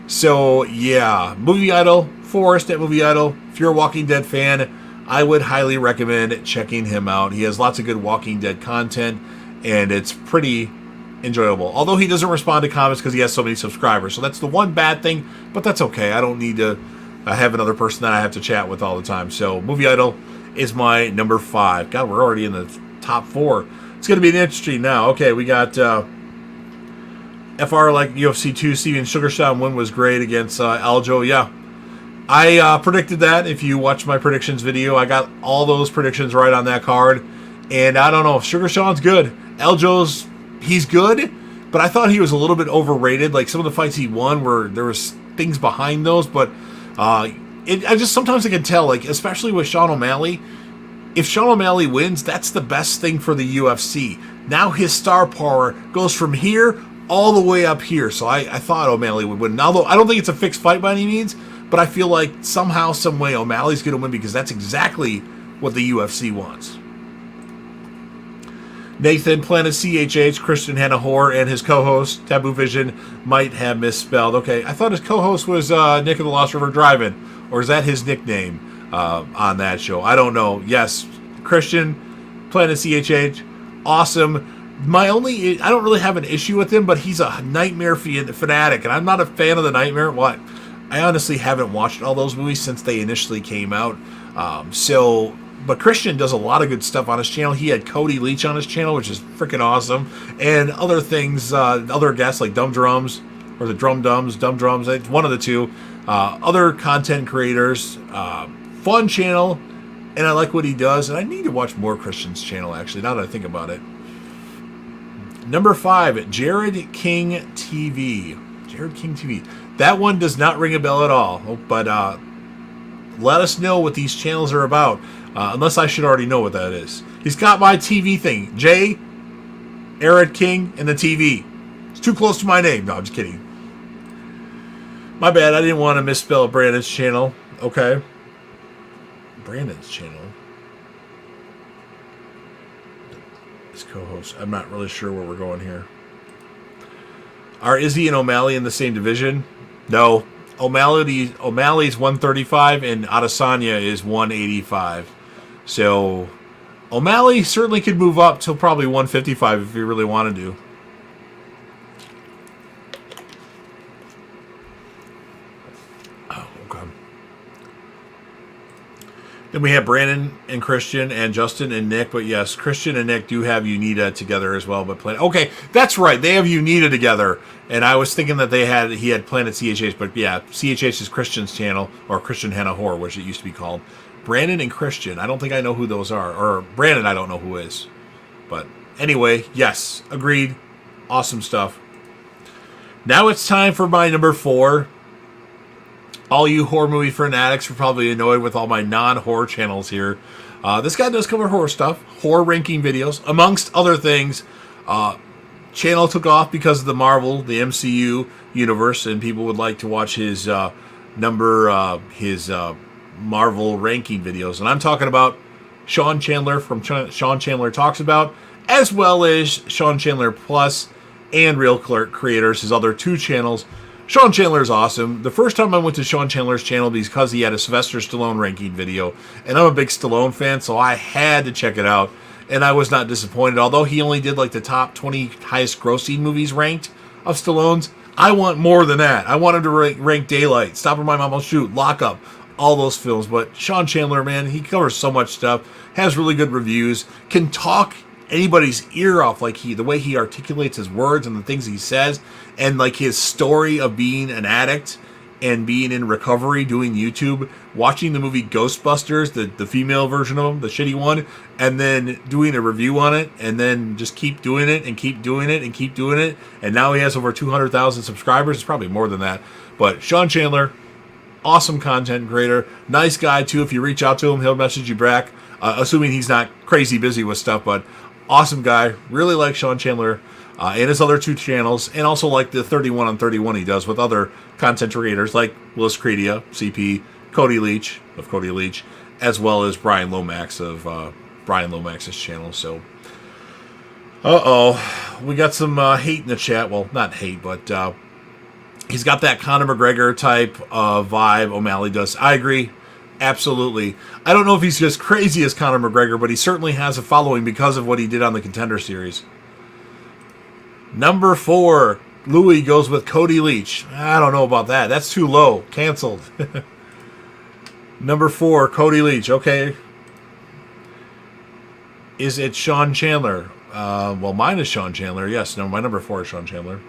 So, yeah. Movie Idol, Forrest at Movie Idol. If you're a Walking Dead fan, I would highly recommend checking him out. He has lots of good Walking Dead content, and it's pretty enjoyable. Although he doesn't respond to comments because he has so many subscribers. So that's the one bad thing, but that's okay. I don't need to have another person that I have to chat with all the time. So Movie Idol is my number 5. God, we're already in the top 4. It's going to be interesting now. Okay, we got FR like UFC 2. Steven Sugarshot win was great against Aljo. Yeah, I predicted that. If you watch my predictions video, I got all those predictions right on that card. And I don't know if Sugarshot's good. Aljo's, he's good, but I thought he was a little bit overrated. Like, some of the fights he won were, there was things behind those, but I just sometimes I can tell, like, especially with Sean O'Malley, if Sean O'Malley wins, that's the best thing for the UFC. Now his star power goes from here all the way up here. So I thought O'Malley would win. Although I don't think it's a fixed fight by any means, but I feel like somehow, some way, O'Malley's going to win because that's exactly what the UFC wants. Nathan, Planet CHH, Christian Hanahor, and his co-host, Taboo Vision, might have misspelled. Okay, I thought his co-host was Nick of the Lost River Drive-In. or is that his nickname on that show? I don't know. Yes, Christian, Planet CHH, awesome. I don't really have an issue with him, but he's a Nightmare fanatic, and I'm not a fan of the Nightmare. What? I honestly haven't watched all those movies since they initially came out. But Christian does a lot of good stuff on his channel. He had Cody Leach on his channel, which is freaking awesome, and other things, other guests like Dumb Drums, or the Dumb Drums, one of the two. Other content creators, fun channel, and I like what he does, and I need to watch more Christian's channel, actually, now that I think about it. Number 5, Jared King TV. Jared King TV. That one does not ring a bell at all, but let us know what these channels are about, unless I should already know what that is. He's got my TV thing. J, Jared King, and the TV. It's too close to my name. No, I'm just kidding. My bad, I didn't want to misspell Brandon's channel. Okay. Brandon's channel. His co-host. I'm not really sure where we're going here. Are Izzy and O'Malley in the same division? No. O'Malley's 135 and Adesanya is 185. So O'Malley certainly could move up to probably 155 if he really wanted to. Then we have Brandon and Christian and Justin and Nick. But yes, Christian and Nick do have Unita together as well. But okay, that's right. They have Unita together. And I was thinking that he had Planet CHH. But yeah, CHH is Christian's channel, or Christian Hannah Horror, which it used to be called. Brandon and Christian. I don't think I know who those are. Or Brandon, I don't know who is. But anyway, yes, agreed. Awesome stuff. Now it's time for my number 4. All you horror movie fanatics are probably annoyed with all my non-horror channels here. This guy does cover horror stuff, horror ranking videos, amongst other things. Channel took off because of the Marvel, the MCU universe, and people would like to watch his Marvel ranking videos. And I'm talking about Sean Chandler from Sean Chandler Talks About, as well as Sean Chandler Plus and Real Clerk Creators, his other 2 channels. Sean Chandler is awesome. The first time I went to Sean Chandler's channel because he had a Sylvester Stallone ranking video, and I'm a big Stallone fan, so I had to check it out, and I was not disappointed. Although he only did like the top 20 highest grossing movies ranked of Stallone's, I want more than that. I want him to rank Daylight, Stop or My Mom Will Shoot, Lock Up, all those films. But Sean Chandler, man, he covers so much stuff, has really good reviews, can talk anybody's ear off, like the way he articulates his words and the things he says, and like his story of being an addict and being in recovery, doing YouTube, watching the movie Ghostbusters, the female version of him, the shitty one, and then doing a review on it, and then just keep doing it and keep doing it and keep doing it, and now he has over 200,000 subscribers. It's probably more than that. But Sean Chandler, awesome content creator, nice guy too. If you reach out to him, he'll message you back, assuming he's not crazy busy with stuff. But awesome guy. Really like Sean Chandler and his other 2 channels, and also like the 31 on 31 he does with other content creators like Willis Credia, CP, Cody Leach of Cody Leach, as well as Brian Lomax of Brian Lomax's channel. So, we got some hate in the chat. Well, not hate, but he's got that Conor McGregor type vibe O'Malley does. I agree. Absolutely. I don't know if he's as crazy as Conor McGregor, but he certainly has a following because of what he did on the Contender Series. Number 4, Louis goes with Cody Leach. I don't know about that. That's too low. Canceled. Number 4, Cody Leach. Okay. Is it Sean Chandler? Well, mine is Sean Chandler. Yes, no, my number 4 is Sean Chandler.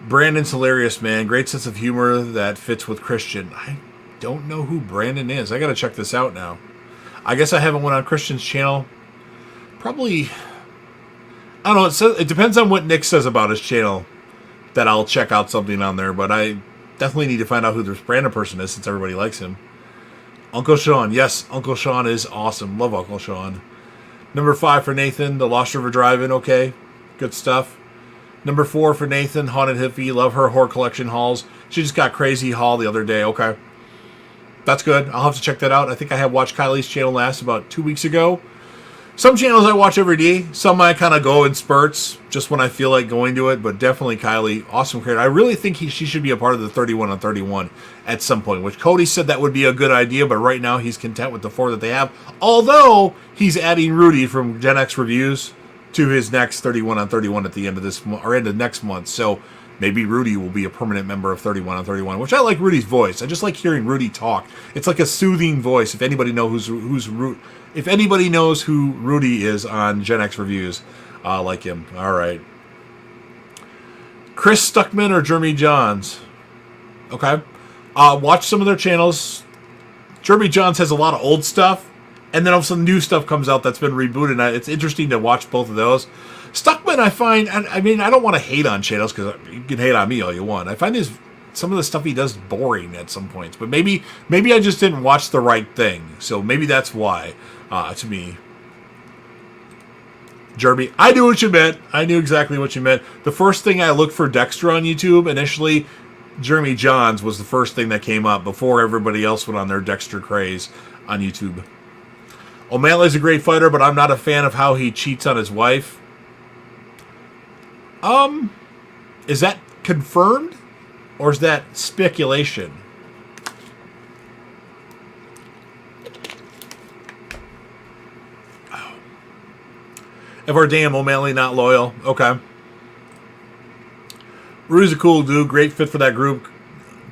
Brandon's hilarious, man. Great sense of humor that fits with Christian. I don't know who Brandon is. I got to check this out now. I guess I haven't went on Christian's channel. Probably, I don't know. It depends on what Nick says about his channel that I'll check out something on there. But I definitely need to find out who this Brandon person is since everybody likes him. Uncle Sean. Yes, Uncle Sean is awesome. Love Uncle Sean. Number 5 for Nathan, the Lost River Drive-In. Okay, good stuff. Number 4 for Nathan, Haunted Hippie. Love her horror collection hauls. She just got crazy haul the other day. Okay. That's good. I'll have to check that out. I think I had watched Kylie's channel last about 2 weeks ago. Some channels I watch every day. Some I kind of go in spurts just when I feel like going to it. But definitely Kylie, awesome creator. I really think she should be a part of the 31 on 31 at some point, which Cody said that would be a good idea. But right now he's content with the 4 that they have. Although he's adding Rudy from Gen X Reviews to his next 31 on 31 at the end of this month, or end of next month. So maybe Rudy will be a permanent member of 31 on 31, which I like Rudy's voice. I just like hearing Rudy talk. It's like a soothing voice. If anybody knows if anybody knows who Rudy is on Gen X Reviews, like him. All right. Chris Stuckman or Jeremy Johns? Okay. Watch some of their channels. Jeremy Johns has a lot of old stuff, and then all of a sudden new stuff comes out that's been rebooted. And it's interesting to watch both of those. Stuckman, I find, I mean, I don't want to hate on channels because you can hate on me all you want. I find some of the stuff he does boring at some points, but maybe I just didn't watch the right thing. So maybe that's why, to me. Jeremy, I knew what you meant. I knew exactly what you meant. The first thing I looked for Dexter on YouTube initially, Jeremy Johns was the first thing that came up before everybody else went on their Dexter craze on YouTube. O'Malley's a great fighter, but I'm not a fan of how he cheats on his wife. Is that confirmed or is that speculation? Oh. Ever damn O'Malley not loyal? Okay. Rudy's a cool dude, great fit for that group.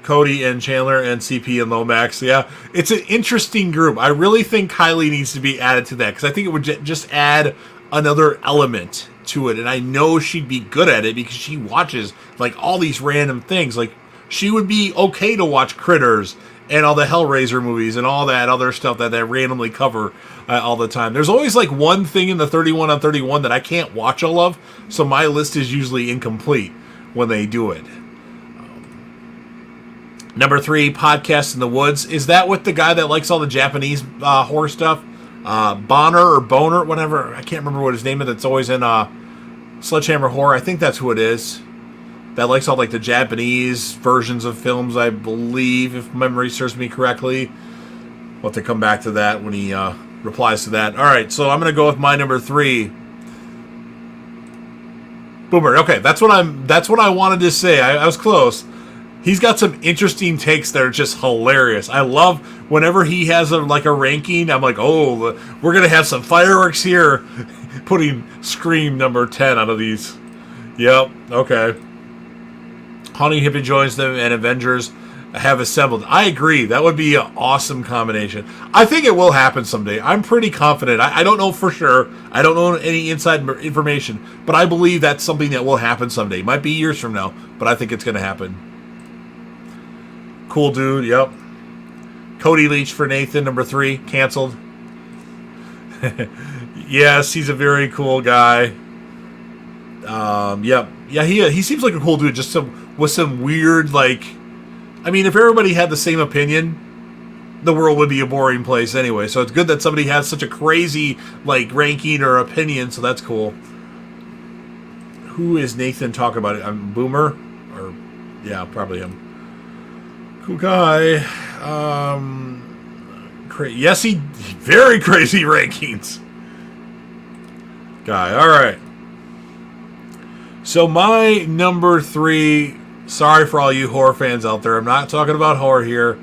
Cody and Chandler and CP and Lomax. Yeah, it's an interesting group. I really think Kylie needs to be added to that because I think it would just add another element to it, and I know she'd be good at it because she watches like all these random things. Like she would be okay to watch Critters and all the Hellraiser movies and all that other stuff that they randomly cover all the time. There's always like one thing in the 31 on 31 that I can't watch all of, so my list is usually incomplete when they do it. Number 3, Podcast in the Woods. Is that with the guy that likes all the Japanese horror stuff? Bonner or Boner, whatever. I can't remember what his name is. That's always in Sledgehammer Horror. I think that's who it is. That likes all like the Japanese versions of films, I believe, if memory serves me correctly. We'll have to come back to that when he replies to that. All right, so I'm going to go with my number 3. Boomer. Okay, that's what I wanted to say. I was close. He's got some interesting takes that are just hilarious. I love whenever he has a ranking. I'm like, oh, we're going to have some fireworks here. Putting Scream number 10 out of these. Yep, okay. Honey Hippie joins them and Avengers have assembled. I agree. That would be an awesome combination. I think it will happen someday. I'm pretty confident. I don't know for sure. I don't know any inside information. But I believe that's something that will happen someday. Might be years from now, but I think it's going to happen. Cool dude, yep. Cody Leach for Nathan, number 3, canceled. Yes, he's a very cool guy. Yep. Yeah, he seems like a cool dude, just with some weird, like... I mean, if everybody had the same opinion, the world would be a boring place anyway. So it's good that somebody has such a crazy, like, ranking or opinion, so that's cool. Who is Nathan talking about? Boomer? Or, yeah, probably him. Cool guy. Yes, he very crazy rankings. Guy. All right. So my number 3. Sorry for all you horror fans out there. I'm not talking about horror here.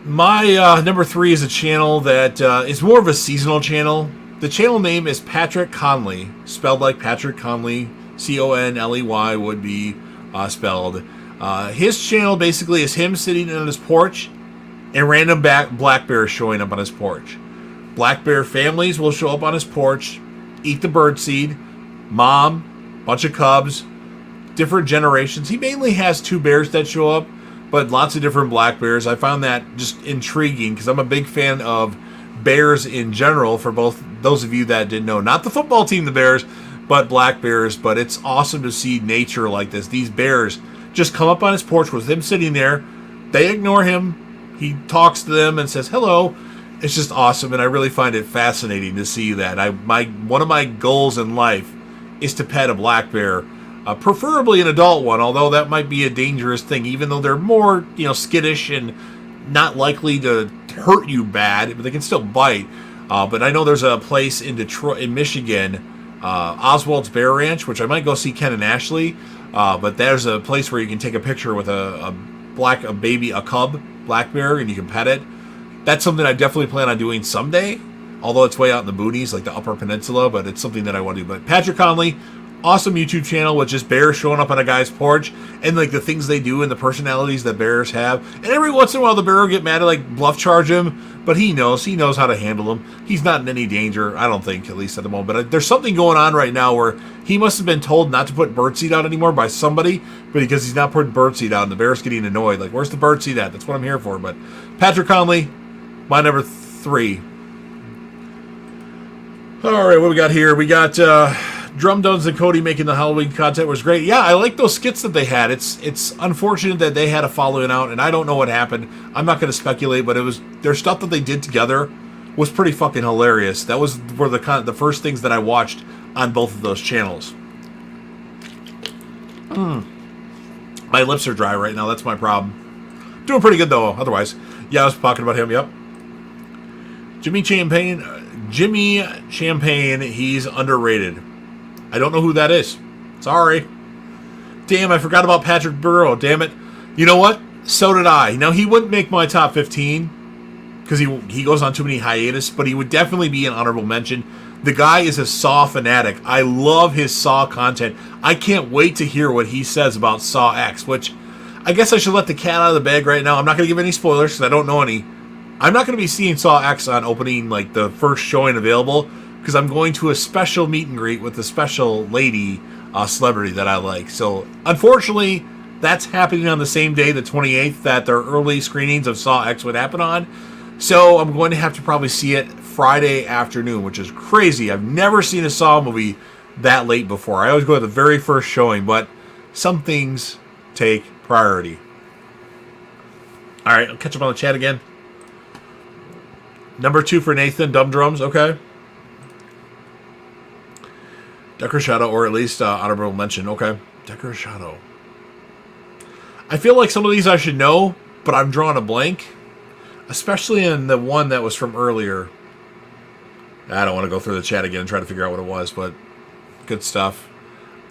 My number 3 is a channel that is more of a seasonal channel. The channel name is Patrick Conley, spelled like Patrick Conley. Conley would be spelled. His channel basically is him sitting on his porch and random black bears showing up on his porch. Black bear families will show up on his porch, eat the birdseed, mom, bunch of cubs, different generations. He mainly has 2 bears that show up, but lots of different black bears. I found that just intriguing because I'm a big fan of bears in general, for both those of you that didn't know. Not the football team, the Bears, but black bears. But it's awesome to see nature like this. These bears just come up on his porch with him sitting there. They ignore him. He talks to them and says hello. It's just awesome, and I really find it fascinating to see that. One of my goals in life is to pet a black bear, preferably an adult one, although that might be a dangerous thing, even though they're more, skittish and not likely to hurt you bad, but they can still bite. But I know there's a place in Detroit, in Michigan, Oswald's Bear Ranch, which I might go see Ken and Ashley. But there's a place where you can take a picture with a cub black bear, and you can pet it. That's something I definitely plan on doing someday, although it's way out in the boonies, like the Upper Peninsula, but it's something that I want to do. But Patrick Conley, awesome YouTube channel with just bears showing up on a guy's porch, and like the things they do and the personalities that bears have. And every once in a while the bear will get mad and like bluff charge him, but he knows how to handle him. He's not in any danger, I don't think, at least at the moment. But there's something going on right now where he must have been told not to put birdseed out anymore by somebody, but because he's not putting birdseed out and the bear's getting annoyed, like, where's the birdseed at? That's what I'm here for. But Patrick Conley, my number 3. All right, what we got here? We got Drum Duns and Cody making the Halloween content was great. Yeah, I like those skits that they had. It's unfortunate that they had a following out, and I don't know what happened. I'm not going to speculate, but their stuff that they did together was pretty fucking hilarious. That was were the first things that I watched on both of those channels. My lips are dry right now. That's my problem. Doing pretty good though. Otherwise, yeah, I was talking about him. Yep. Jimmy Champagne, he's underrated. I don't know who that is. Sorry. Damn, I forgot about Patrick Burrow. Damn it. You know what? So did I. Now, he wouldn't make my top 15 because he goes on too many hiatus, but he would definitely be an honorable mention. The guy is a Saw fanatic. I love his Saw content. I can't wait to hear what he says about Saw X, which I guess I should let the cat out of the bag right now. I'm not going to give any spoilers because I don't know any. I'm not going to be seeing Saw X on opening, like, the first showing available, because I'm going to a special meet and greet with a special lady celebrity that I like. So, unfortunately, that's happening on the same day, the 28th, that their early screenings of Saw X would happen on. So, I'm going to have to probably see it Friday afternoon, which is crazy. I've never seen a Saw movie that late before. I always go to the very first showing, but some things take priority. All right, I'll catch up on the chat again. Number 2 for Nathan, Dumb Drums, okay. Decker Shadow, or at least honorable mention, okay. Decker Shadow. I feel like some of these I should know, but I'm drawing a blank. Especially in the one that was from earlier. I don't want to go through the chat again and try to figure out what it was, but good stuff.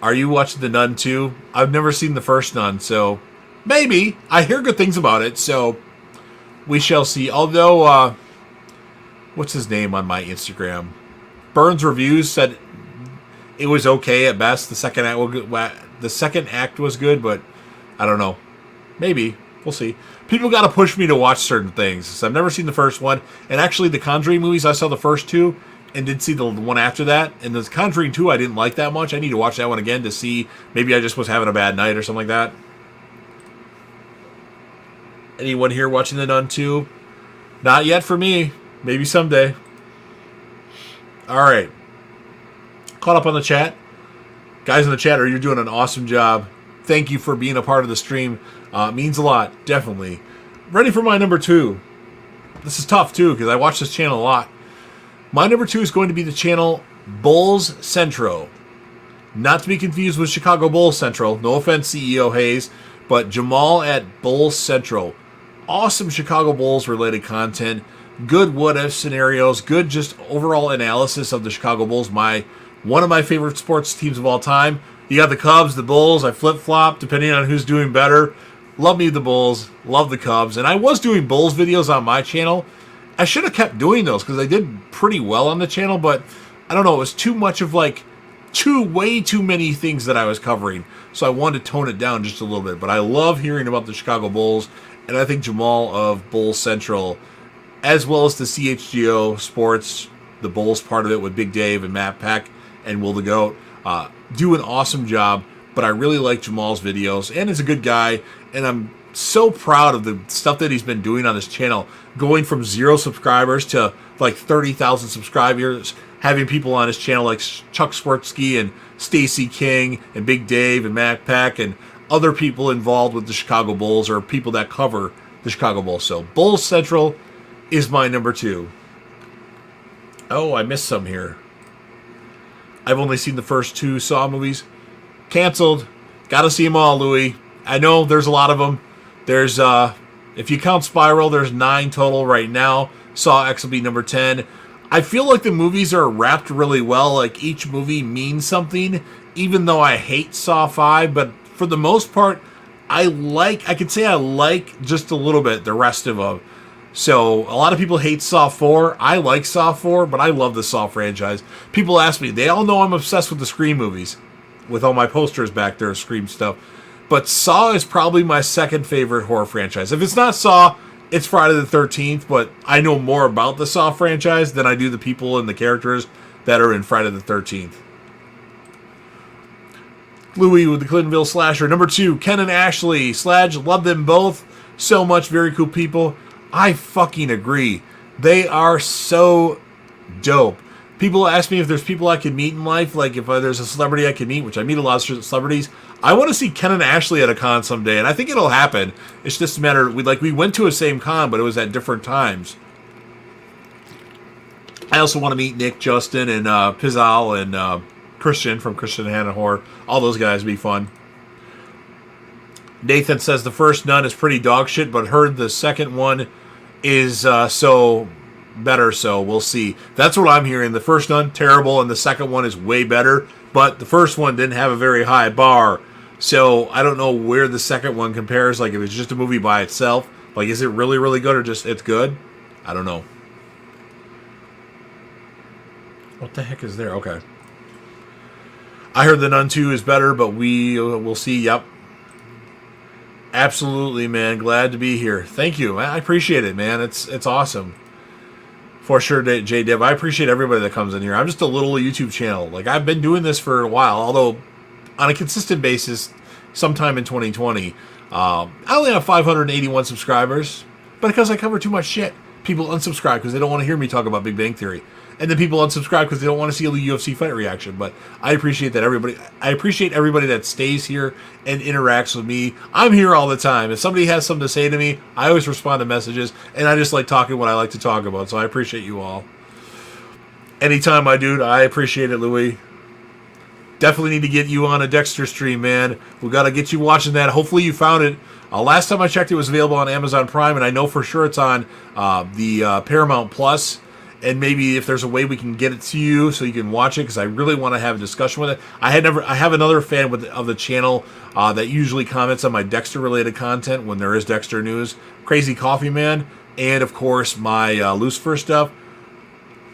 Are you watching The Nun 2? I've never seen the first Nun, so maybe. I hear good things about it, so we shall see. Although, what's his name on my Instagram? Burns Reviews said it was okay at best. The second act was good, but I don't know. Maybe. We'll see. People got to push me to watch certain things. So I've never seen the first one. And actually, the Conjuring movies, I saw the first 2 and did see the one after that. And the Conjuring 2, I didn't like that much. I need to watch that one again to see. Maybe I just was having a bad night or something like that. Anyone here watching The Nun 2? Not yet for me. Maybe someday. All right. Caught up on the chat. Guys in the chat, you're doing an awesome job. Thank you for being a part of the stream. Means a lot, definitely. Ready for my number 2. This is tough, too, because I watch this channel a lot. My number 2 is going to be the channel Bulls Central. Not to be confused with Chicago Bulls Central. No offense, CEO Hayes, but Jamal at Bulls Central. Awesome Chicago Bulls related content. Good what-if scenarios. Good just overall analysis of the Chicago Bulls. One of my favorite sports teams of all time. You got the Cubs, the Bulls. I flip-flop depending on who's doing better. Love me the Bulls. Love the Cubs. And I was doing Bulls videos on my channel. I should have kept doing those because I did pretty well on the channel. But I don't know. It was too much of way too many things that I was covering. So I wanted to tone it down just a little bit. But I love hearing about the Chicago Bulls. And I think Jamal of Bulls Central, as well as the CHGO Sports, the Bulls part of it with Big Dave and Matt Peck and Will the Goat, do an awesome job. But I really like Jamal's videos, and he's a good guy, and I'm so proud of the stuff that he's been doing on this channel, going from 0 subscribers to like 30,000 subscribers, having people on his channel like Chuck Swertsky and Stacey King and Big Dave and Matt Peck and other people involved with the Chicago Bulls or people that cover the Chicago Bulls. So Bulls Central is my number 2. Oh, I missed some here. I've only seen the first 2 Saw movies. Canceled. Gotta see them all, Louie. I know there's a lot of them. There's, if you count Spiral, there's 9 total right now. Saw X will be number 10. I feel like the movies are wrapped really well. Like each movie means something, even though I hate Saw 5. But for the most part, I could say I like just a little bit the rest of them. So a lot of people hate Saw 4. I like Saw 4, but I love the Saw franchise. People ask me, they all know I'm obsessed with the Scream movies, with all my posters back there, Scream stuff. But Saw is probably my second favorite horror franchise. If it's not Saw, it's Friday the 13th, but I know more about the Saw franchise than I do the people and the characters that are in Friday the 13th. Louis with the Clintonville Slasher. Number 2, Ken and Ashley. Sladge, love them both so much. Very cool people. I fucking agree. They are so dope. People ask me if there's people I can meet in life, like if there's a celebrity I can meet, which I meet a lot of celebrities. I want to see Ken and Ashley at a con someday, and I think it'll happen. It's just a matter, we went to a same con, but it was at different times. I also want to meet Nick, Justin, and Pizzal, and Christian from Christian Hannah Horror. All those guys would be fun. Nathan says the first Nun is pretty dog shit, but heard the second one is so better, so we'll see. That's what I'm hearing. The first Nun, terrible, and the second one is way better, but the first one didn't have a very high bar, so I don't know where the second one compares. Like, if it's just a movie by itself, like, is it really, really good, or just it's good? I don't know. What the heck is there? Okay. I heard the Nun 2 is better, but we'll see. Yep. Absolutely, man. Glad to be here. Thank you. I appreciate it, man. It's awesome. For sure, J-Dev. I appreciate everybody that comes in here. I'm just a little YouTube channel. Like, I've been doing this for a while, although on a consistent basis, sometime in 2020. I only have 581 subscribers, but because I cover too much shit, people unsubscribe because they don't want to hear me talk about Big Bang Theory. And then people unsubscribe because they don't want to see a UFC fight reaction. But I appreciate that I appreciate everybody that stays here and interacts with me. I'm here all the time. If somebody has something to say to me, I always respond to messages. And I just like talking what I like to talk about. So I appreciate you all. Anytime I do, I appreciate it, Louis. Definitely need to get you on a Dexter stream, man. We got to get you watching that. Hopefully you found it. Last time I checked, it was available on Amazon Prime. And I know for sure it's on the Paramount Plus. And maybe if there's a way we can get it to you so you can watch it, because I really want to have a discussion with it. I have another fan of the channel that usually comments on my Dexter related content when there is Dexter news, Crazy Coffee Man, and of course my Lucifer stuff.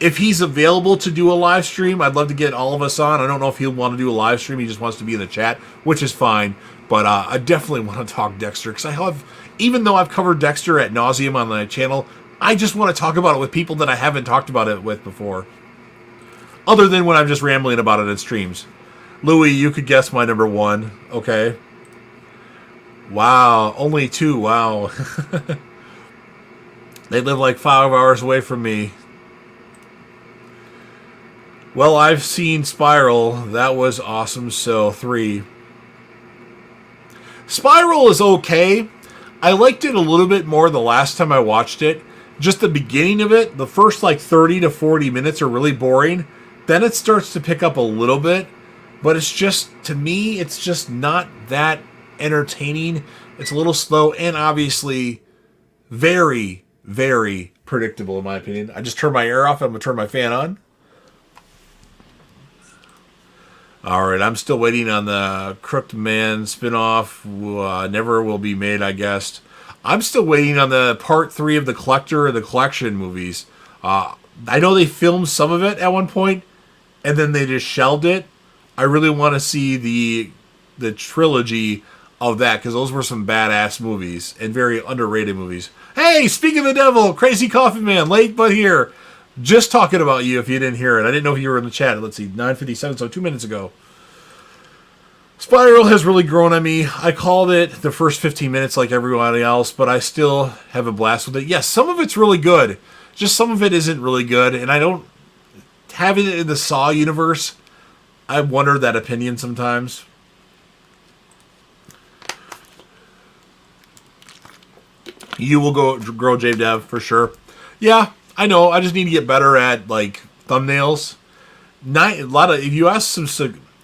If he's available to do a live stream, I'd love to get all of us on. I don't know if he'll want to do a live stream. He just wants to be in the chat, which is fine. But I definitely want to talk Dexter, because even though I've covered Dexter ad nauseum on my channel, I just want to talk about it with people that I haven't talked about it with before. Other than when I'm just rambling about it in streams. Louis, you could guess my number 1. Okay. Wow. Only 2. Wow. They live like 5 hours away from me. Well, I've seen Spiral. That was awesome. So, 3. Spiral is okay. I liked it a little bit more the last time I watched it. Just the beginning of it, the first like 30 to 40 minutes are really boring. Then it starts to pick up a little bit. But it's just, to me, it's just not that entertaining. It's a little slow and obviously very, very predictable in my opinion. I just turned my air off. I'm going to turn my fan on. Alright, I'm still waiting on the Crooked Man spinoff. Never will be made, I guess. I'm still waiting on the part 3 of the Collector and the Collection movies. I know they filmed some of it at one point, and then they just shelved it. I really want to see the trilogy of that, because those were some badass movies, and very underrated movies. Hey, speaking of the devil, Crazy Coffee Man, late but here. Just talking about you if you didn't hear it. I didn't know if you were in the chat. Let's see, 9:57, so 2 minutes ago. Spiral has really grown on me. I called it the first 15 minutes like everybody else, but I still have a blast with it. Yes, some of it's really good. Just some of it isn't really good, and I don't... Having it in the Saw universe, I wonder that opinion sometimes. You will grow J-Dev for sure. Yeah, I know. I just need to get better at, like, thumbnails.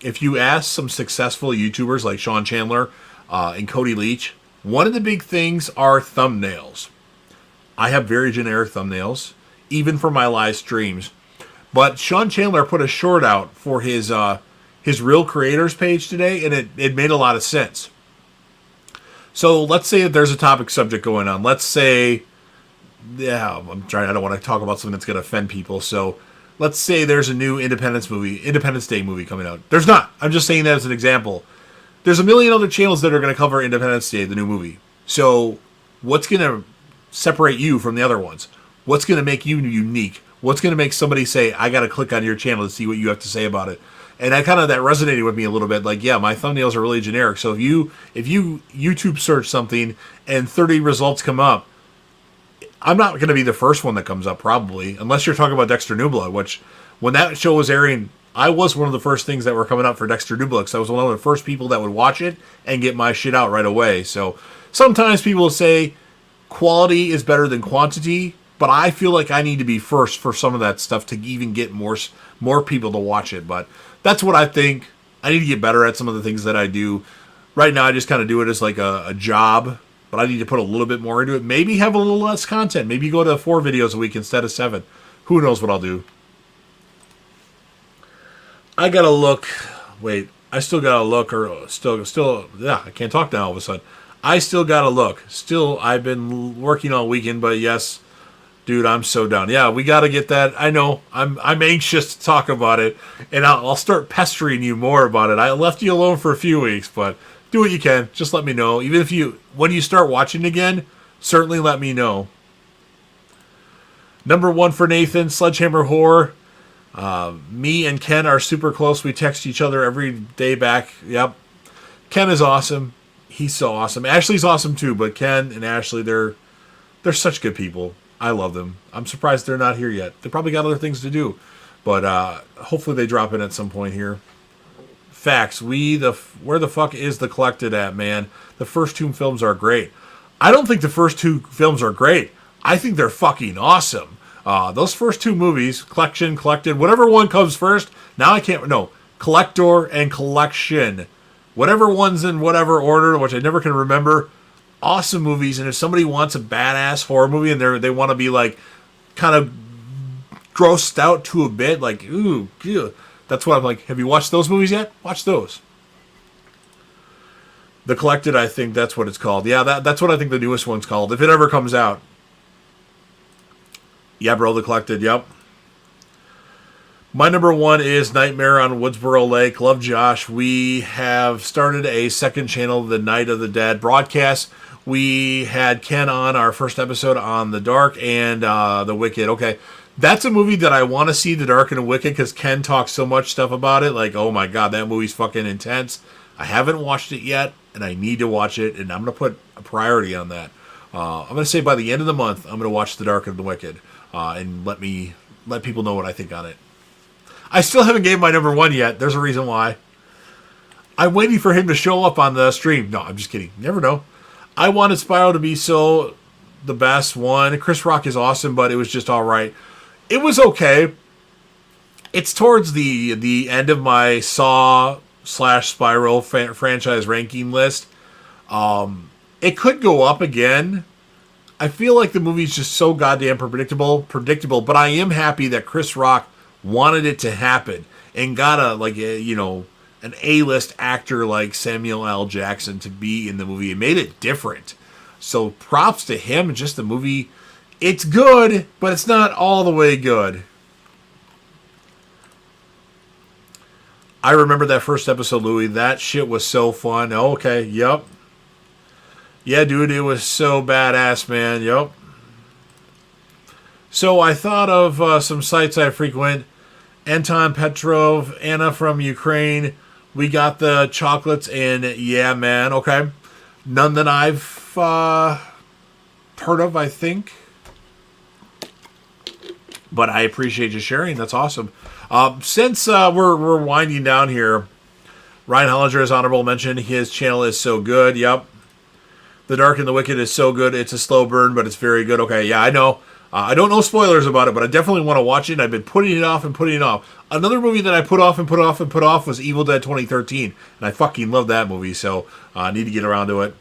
If you ask some successful YouTubers like Sean Chandler and Cody Leach, one of the big things are thumbnails. I have very generic thumbnails, even for my live streams. But Sean Chandler put a short out for his Real Creators page today, and it made a lot of sense. So let's say that there's a topic subject going on. Let's say, I don't want to talk about something that's going to offend people. So let's say there's a new Independence Day movie coming out. There's not. I'm just saying that as an example. There's a million other channels that are going to cover Independence Day, the new movie. So what's going to separate you from the other ones? What's going to make you unique? What's going to make somebody say, I got to click on your channel to see what you have to say about it? And that resonated with me a little bit. Like, yeah, my thumbnails are really generic. So if you YouTube search something and 30 results come up, I'm not going to be the first one that comes up, probably, unless you're talking about Dexter New Blood, which when that show was airing, I was one of the first things that were coming up for Dexter New Blood, because I was one of the first people that would watch it and get my shit out right away. So sometimes people say quality is better than quantity, but I feel like I need to be first for some of that stuff to even get more people to watch it. But that's what I think. I need to get better at some of the things that I do. Right now, I just kind of do it as like a job, but I need to put a little bit more into it. Maybe have a little less content. Maybe go to 4 videos a week instead of 7. Who knows what I'll do. I gotta look. Wait, I still gotta look, or yeah, I can't talk now all of a sudden. I still gotta look. Still, I've been working all weekend, but yes, dude, I'm so down. Yeah, we gotta get that. I know. I'm anxious to talk about it, and I'll start pestering you more about it. I left you alone for a few weeks, but do what you can. Just let me know. Even if when you start watching again, certainly let me know. Number 1 for Nathan, Sledgehammer Horror. Me and Ken are super close. We text each other every day back. Yep. Ken is awesome. He's so awesome. Ashley's awesome too, but Ken and Ashley, they're such good people. I love them. I'm surprised they're not here yet. They probably got other things to do. But hopefully they drop in at some point here. Facts. Where the fuck is The Collected at, man? The first 2 films are great. I don't think the first 2 films are great. I think they're fucking awesome. Those first 2 movies, Collection, Collected, whatever one comes first, now I can't, no, Collector and Collection. Whatever one's in whatever order, which I never can remember. Awesome movies, and if somebody wants a badass horror movie and they want to be like kind of grossed out to a bit, like, ooh, ew, that's what I'm like, have you watched those movies yet? Watch those. The Collected, I think that's what it's called. Yeah, that's what I think the newest one's called, if it ever comes out. Yeah, bro, The Collected, yep. My number 1 is Nightmare on Woodsboro Lake. Love Josh. We have started a second channel, The Night of the Dead broadcast. We had Ken on our first episode on The Dark and The Wicked. Okay, that's a movie that I want to see, The Dark and The Wicked, because Ken talks so much stuff about it. Like, oh my god, that movie's fucking intense. I haven't watched it yet, and I need to watch it, and I'm going to put a priority on that. I'm going to say by the end of the month, I'm going to watch The Dark and The Wicked, and let people know what I think on it. I still haven't gave my number 1 yet. There's a reason why. I'm waiting for him to show up on the stream. No, I'm just kidding. You never know. I wanted Spiral to be the best one. Chris Rock is awesome, but it was just all right. It was okay. It's towards the end of my Saw/Spiral franchise ranking list. It could go up again. I feel like the movie's just so goddamn predictable, but I am happy that Chris Rock wanted it to happen and got an A-list actor like Samuel L. Jackson to be in the movie. It made it different. So props to him. Just the movie, it's good, but it's not all the way good. I remember that first episode, Louis. That shit was so fun. Okay, yep. Yeah, dude, it was so badass, man. Yep. So I thought of some sites I frequent. Anton Petrov, Anna from Ukraine. We got the chocolates, and yeah, man. Okay. None that I've heard of, I think. But I appreciate you sharing. That's awesome. Since we're winding down here, Ryan Hollinger has honorable mention. His channel is so good. Yep. The Dark and the Wicked is so good. It's a slow burn, but it's very good. Okay, yeah, I know. I don't know spoilers about it, but I definitely want to watch it. I've been putting it off and putting it off. Another movie that I put off and put off and put off was Evil Dead 2013, and I fucking love that movie, so I need to get around to it.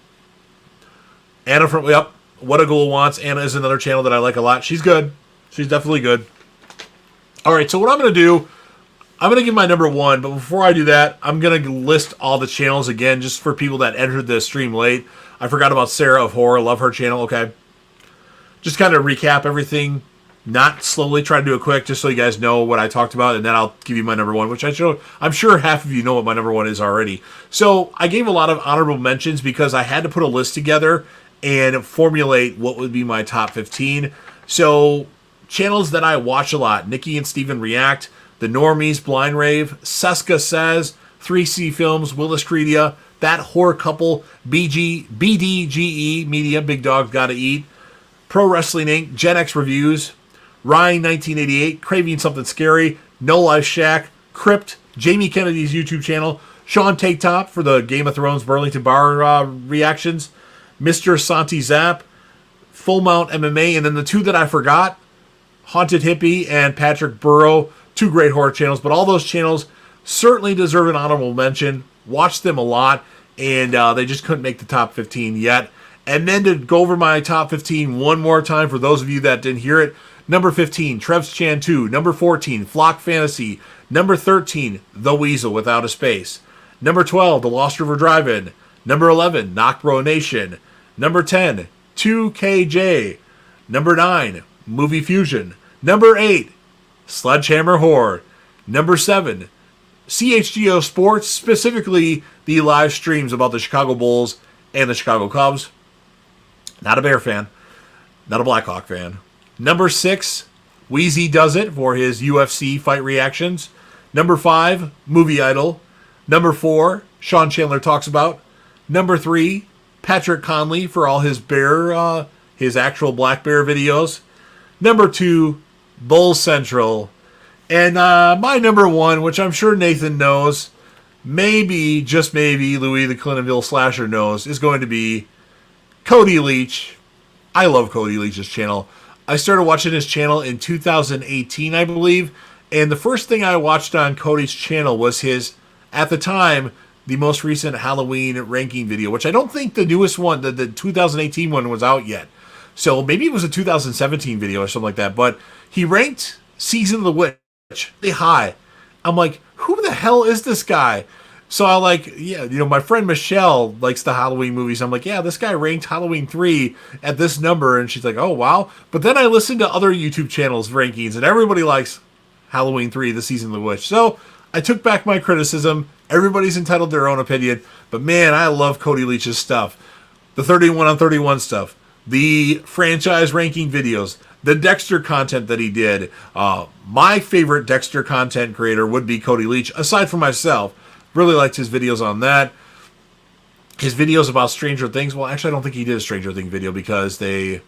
Anna from, yep, What a Ghoul Wants. Anna is another channel that I like a lot. She's good. She's definitely good. All right, so what I'm going to do, I'm going to give my number 1, but before I do that, I'm going to list all the channels again, just for people that entered the stream late. I forgot about Sarah of Horror. Love her channel, okay? Just kind of recap everything. Not slowly, try to do it quick, just so you guys know what I talked about, and then I'll give you my number 1, which I'm sure half of you know what my number 1 is already. So I gave a lot of honorable mentions because I had to put a list together and formulate what would be my top 15. So channels that I watch a lot: Nikki and Steven React, The Normies, Blind Rave, Seska Says, 3C Films, Willis Credia, That Horror Couple, BDGE Media, Big Dog Gotta Eat, Pro Wrestling Inc., Gen X Reviews, Ryan 1988, Craving Something Scary, No Life Shack, Crypt, Jamie Kennedy's YouTube channel, Sean Take Top for the Game of Thrones Burlington Bar reactions, Mr. Santi Zap, Full Mount MMA, and then the two that I forgot, Haunted Hippie and Patrick Burrow, 2 great horror channels, but all those channels certainly deserve an honorable mention. Watched them a lot, and they just couldn't make the top 15 yet. And then to go over my top 15 one more time for those of you that didn't hear it: number 15, Trev's Chan 2. Number 14, Flock Fantasy. Number 13, The Weasel Without a Space. Number 12, The Lost River Drive-In. Number 11, Knockbro Nation. Number 10, 2KJ. Number 9, Movie Fusion. Number 8, Sledgehammer Horror. Number 7, CHGO Sports, specifically the live streams about the Chicago Bulls and the Chicago Cubs. Not a Bear fan. Not a Blackhawk fan. Number 6, Wheezy Does It for his UFC fight reactions. Number 5, Movie Idol. Number 4, Sean Chandler Talks About. Number 3, Patrick Conley for all his bear, his actual black bear videos. Number 2, Bull Central. And my number 1, which I'm sure Nathan knows, maybe, just maybe, Louis the Clintonville Slasher knows, is going to be Cody Leach. I love Cody Leach's channel. I started watching his channel in 2018, I believe, and the first thing I watched on Cody's channel was his, at the time, the most recent Halloween ranking video, which I don't think the newest one, the 2018 one, was out yet. So maybe it was a 2017 video or something like that, but he ranked Season of the Witch really high. I'm like, who the hell is this guy? So I my friend Michelle likes the Halloween movies. I'm like, yeah, this guy ranked Halloween 3 at this number. And she's like, oh, wow. But then I listened to other YouTube channels' rankings, and everybody likes Halloween 3, The Season of the Witch. So I took back my criticism. Everybody's entitled to their own opinion. But man, I love Cody Leach's stuff. The 31 on 31 stuff. The franchise ranking videos. The Dexter content that he did. My favorite Dexter content creator would be Cody Leach, aside from myself. Really liked his videos on that. His videos about Stranger Things. Well, actually, I don't think he did a Stranger Things video because they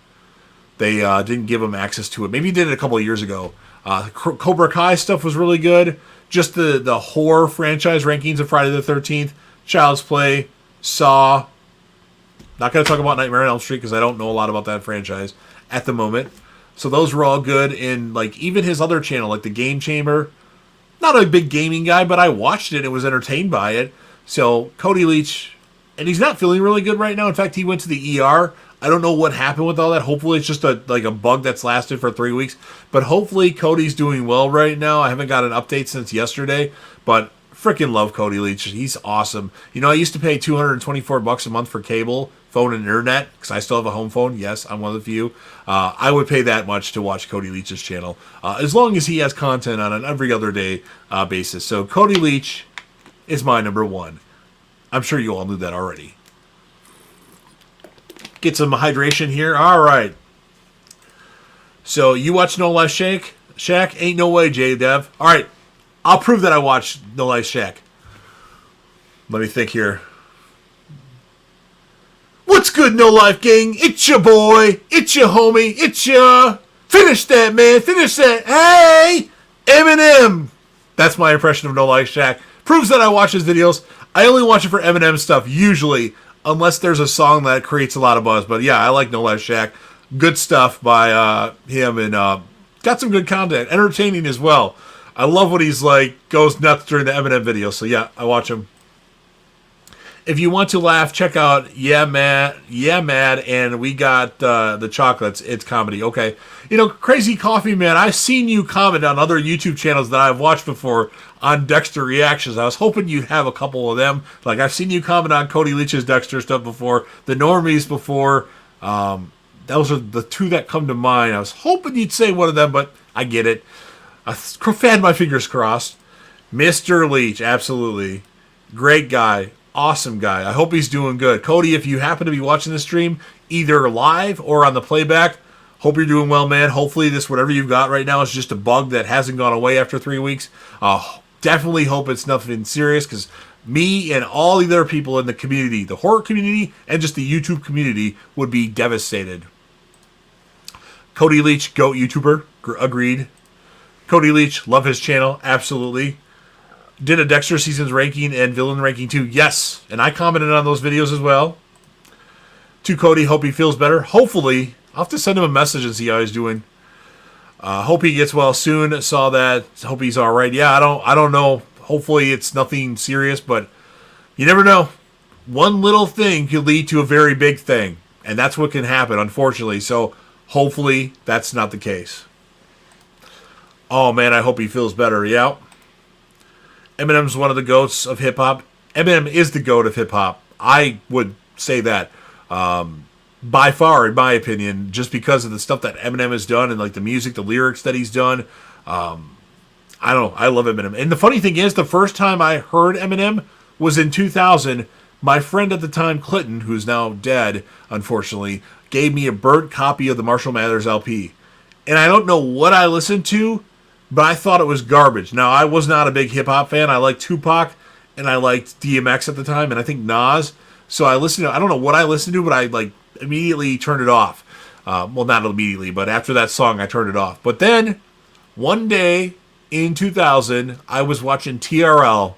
didn't give him access to it. Maybe he did it a couple of years ago. Cobra Kai stuff was really good. Just the horror franchise rankings of Friday the 13th, Child's Play, Saw. Not going to talk about Nightmare on Elm Street because I don't know a lot about that franchise at the moment. So those were all good. And even his other channel, like the Game Chamber. Not a big gaming guy, but I watched it and was entertained by it. So Cody Leach, and he's not feeling really good right now. In fact, he went to the ER. I don't know what happened with all that. Hopefully it's just a bug that's lasted for 3 weeks. But hopefully Cody's doing well right now. I haven't got an update since yesterday, but freaking love Cody Leach. He's awesome. I used to pay $224 a month for cable, phone, and internet because I still have a home phone. Yes, I'm one of the few. I would pay that much to watch Cody Leach's channel, as long as he has content on an every other day basis. So Cody Leach is my number 1. I'm sure you all knew that already. Get some hydration here. All right. So you watch No Life Shack? Ain't no way, J-Dev. All right. I'll prove that I watched No Life Shack. Let me think here. What's good, No Life Gang? It's your boy. It's your homie. It's your... Finish that, man. Finish that. Hey! Eminem. That's my impression of No Life Shack. Proves that I watch his videos. I only watch it for Eminem stuff, usually, unless there's a song that creates a lot of buzz. But yeah, I like No Life Shack. Good stuff by him, and got some good content. Entertaining as well. I love what he's like, goes nuts during the Eminem video. So yeah, I watch him. If you want to laugh, check out Yeah Mad, and we got the chocolates. It's comedy. Okay, Crazy Coffee Man. I've seen you comment on other YouTube channels that I've watched before on Dexter reactions. I was hoping you'd have a couple of them. Like I've seen you comment on Cody Leach's Dexter stuff before, the Normies before. Those are the two that come to mind. I was hoping you'd say one of them, but I get it. I had my fingers crossed. Mr. Leach, absolutely. Great guy. Awesome guy. I hope he's doing good. Cody, if you happen to be watching the stream, either live or on the playback, hope you're doing well, man. Hopefully this, whatever you've got right now, is just a bug that hasn't gone away after 3 weeks. Definitely hope it's nothing serious, because me and all the other people in the community, the horror community, and just the YouTube community, would be devastated. Cody Leach, GOAT YouTuber. Agreed. Cody Leach, love his channel. Absolutely. Did a Dexter Seasons ranking and villain ranking too. Yes. And I commented on those videos as well. To Cody, hope he feels better. Hopefully. I'll have to send him a message and see how he's doing. Hope he gets well soon. Saw that. Hope he's all right. Yeah, I don't know. Hopefully it's nothing serious, but you never know. One little thing could lead to a very big thing. And that's what can happen, unfortunately. So hopefully that's not the case. Oh, man, I hope he feels better. Yeah. Eminem's one of the GOATs of hip-hop. Eminem is the GOAT of hip-hop. I would say that by far, in my opinion, just because of the stuff that Eminem has done and like the music, the lyrics that he's done. I don't know. I love Eminem. And the funny thing is, the first time I heard Eminem was in 2000. My friend at the time, Clinton, who's now dead, unfortunately, gave me a burnt copy of the Marshall Mathers LP. And I don't know what I listened to, but I thought it was garbage. Now, I was not a big hip-hop fan. I liked Tupac, and I liked DMX at the time, and I think Nas. So I listened to, I don't know what I listened to, but I immediately turned it off. Well, not immediately, but after that song, I turned it off. But then, one day in 2000, I was watching TRL,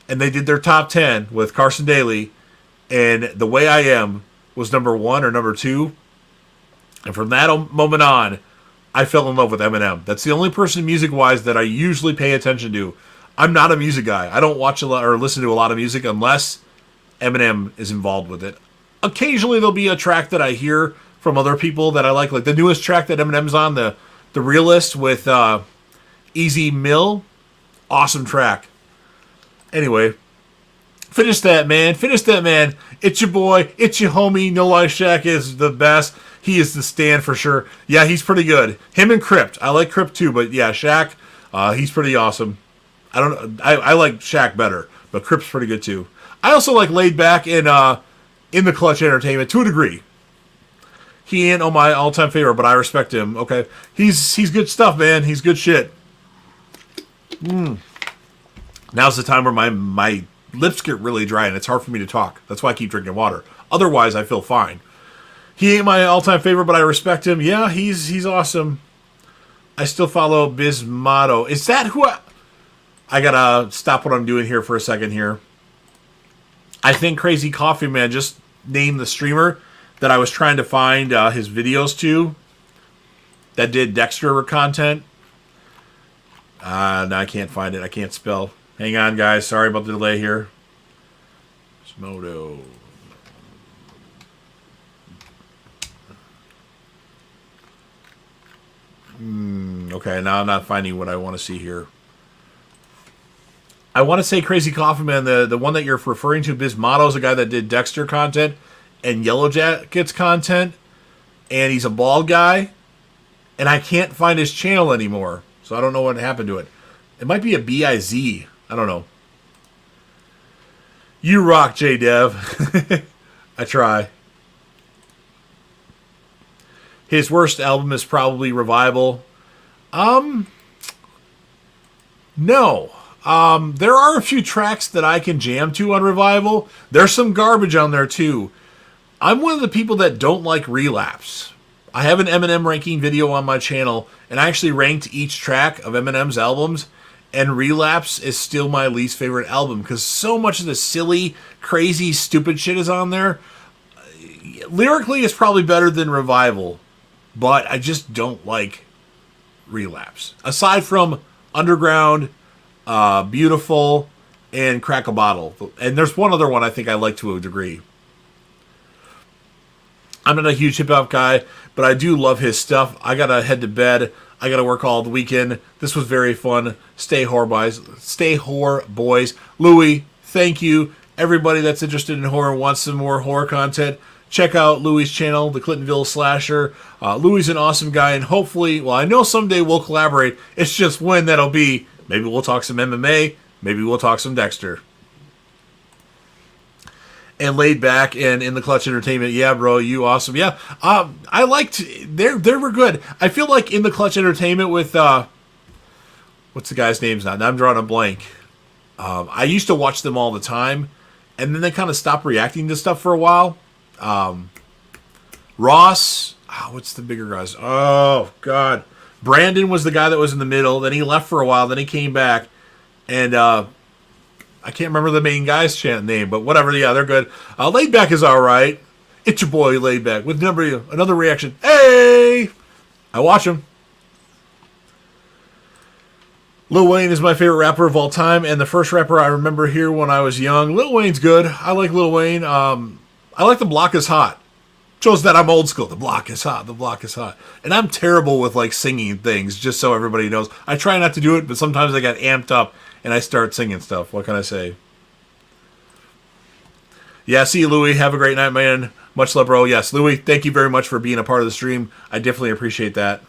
and they did their top 10 with Carson Daly, and The Way I Am was number 1 or number 2. And from that moment on, I fell in love with Eminem. That's the only person music-wise that I usually pay attention to. I'm not a music guy. I don't watch a lot or listen to a lot of music unless Eminem is involved with it. Occasionally there'll be a track that I hear from other people that I like the newest track that Eminem's on, the Realist with Easy Mill. Awesome track. Anyway, finish that, man. Finish that, man. It's your boy. It's your homie. No Life Shack is the best. He is the stand for sure. Yeah, he's pretty good. Him and Crypt. I like Crypt too, but yeah, Shaq, he's pretty awesome. I like Shaq better, but Crypt's pretty good too. I also like Laid Back in the Clutch Entertainment to a degree. He ain't my all-time favorite, but I respect him. Okay, he's good stuff, man. He's good shit. Now's the time where my lips get really dry and it's hard for me to talk. That's why I keep drinking water. Otherwise, I feel fine. He ain't my all-time favorite, but I respect him. Yeah, he's awesome. I still follow Bismotto. Is that who I gotta stop what I'm doing here for a second here. I think Crazy Coffee Man just named the streamer that I was trying to find his videos to that did Dexter content. No, I can't find it. I can't spell. Hang on, guys. Sorry about the delay here. Bismotto. Okay, now I'm not finding what I want to see here. I want to say Crazy Coffee Man, the one that you're referring to, Bismotto, is a guy that did Dexter content and Yellow Jackets content, and he's a bald guy, and I can't find his channel anymore, so I don't know what happened to it. It might be a B-I-Z. I don't know. You rock, J-Dev. I try. His worst album is probably Revival. No. There are a few tracks that I can jam to on Revival. There's some garbage on there too. I'm one of the people that don't like Relapse. I have an Eminem ranking video on my channel, and I actually ranked each track of Eminem's albums, and Relapse is still my least favorite album because so much of the silly, crazy, stupid shit is on there. Lyrically, it's probably better than Revival, but I just don't like Relapse. Aside from Underground, Beautiful, and Crack a Bottle. And there's one other one I think I like to a degree. I'm not a huge hip hop guy, but I do love his stuff. I gotta head to bed. I gotta work all the weekend. This was very fun. Stay horror boys. Stay horror boys. Louis, thank you. Everybody that's interested in horror and wants some more horror content, check out Louis' channel, The Clintonville Slasher. Louis is an awesome guy, and hopefully, well, I know someday we'll collaborate. It's just when that'll be. Maybe we'll talk some MMA. Maybe we'll talk some Dexter. And Laid Back and In the Clutch Entertainment. Yeah, bro, you awesome. Yeah, I liked. They were good. I feel like In the Clutch Entertainment with what's the guy's name now? Now I'm drawing a blank. I used to watch them all the time, and then they kind of stopped reacting to stuff for a while. Ross. What's the bigger guys? Oh God, Brandon was the guy that was in the middle. Then he left for a while. Then he came back, and I can't remember the main guy's name, but whatever. Yeah, they're good. Laid Back is all right. It's your boy Laid Back with another reaction. Hey, I watch him. Lil Wayne is my favorite rapper of all time, and the first rapper I remember here when I was young. Lil Wayne's good. I like Lil Wayne. I like The Block is Hot. Shows that I'm old school. The block is hot. The block is hot. And I'm terrible with like singing things, just so everybody knows. I try not to do it, but sometimes I get amped up and I start singing stuff. What can I say? Yeah, see you, Louie. Have a great night, man. Much love, bro. Yes, Louie, thank you very much for being a part of the stream. I definitely appreciate that.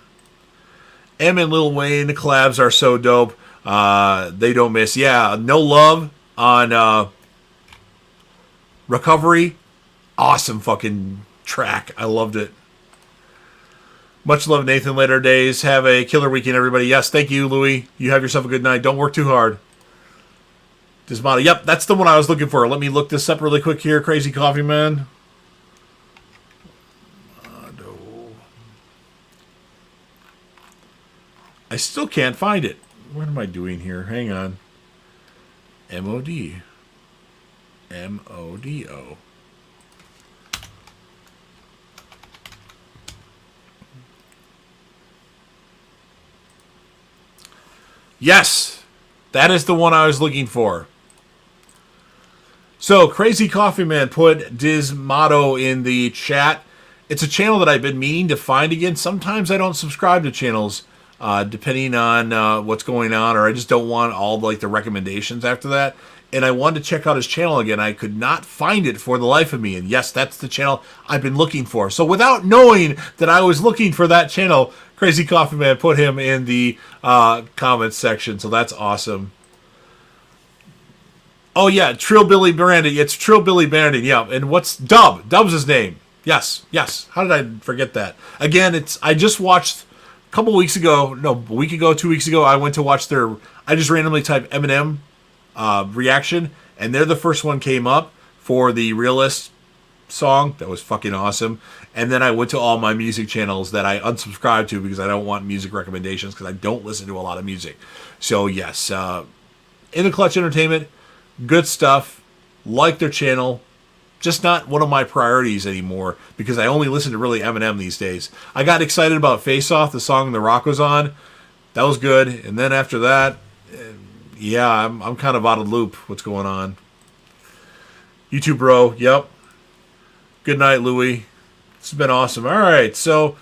M and Lil Wayne collabs are so dope. They don't miss. Yeah, No Love on Recovery. Awesome fucking track. I loved it. Much love, Nathan. Later days. Have a killer weekend, everybody. Yes, thank you, Louie. You have yourself a good night. Don't work too hard. Dismodel. Yep, that's the one I was looking for. Let me look this up really quick here. Crazy Coffee Man. I still can't find it. What am I doing here? Hang on. M-O-D. M-O-D-O. Yes, that is the one I was looking for. So, Crazy Coffee Man put Dismotto in the chat. It's a channel that I've been meaning to find again. Sometimes I don't subscribe to channels, depending on what's going on, or I just don't want all like the recommendations after that. And I wanted to check out his channel again. I could not find it for the life of me. And yes, that's the channel I've been looking for. So without knowing that I was looking for that channel, Crazy Coffee Man put him in the comments section. So that's awesome. Oh yeah, Trill Billy Brandon. It's Trill Billy Brandon. Yeah, and what's Dub? Dub's his name. Yes, yes. How did I forget that? Again, I just watched a couple weeks ago. No, a week ago, 2 weeks ago. I went to watch their. I just randomly typed Eminem reaction, and they're the first one came up for the Realist song. That was fucking awesome. And then I went to all my music channels that I unsubscribed to because I don't want music recommendations because I don't listen to a lot of music. So yes, In the Clutch Entertainment, good stuff. Like their channel. Just not one of my priorities anymore because I only listen to really Eminem these days. I got excited about Face Off, the song The Rock was on. That was good. And then after that, yeah, I'm kind of out of loop. What's going on? YouTube, bro. Yep. Good night, Louie. This has been awesome. All right, so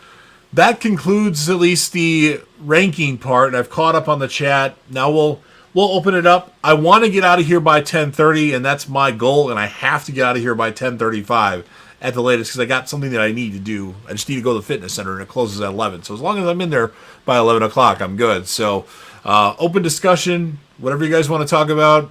that concludes at least the ranking part. I've caught up on the chat. Now we'll open it up. I want to get out of here by 10:30, and that's my goal. And I have to get out of here by 10:35 at the latest because I got something that I need to do. I just need to go to the fitness center, and it closes at 11. So as long as I'm in there by 11 o'clock, I'm good. So open discussion, whatever you guys want to talk about.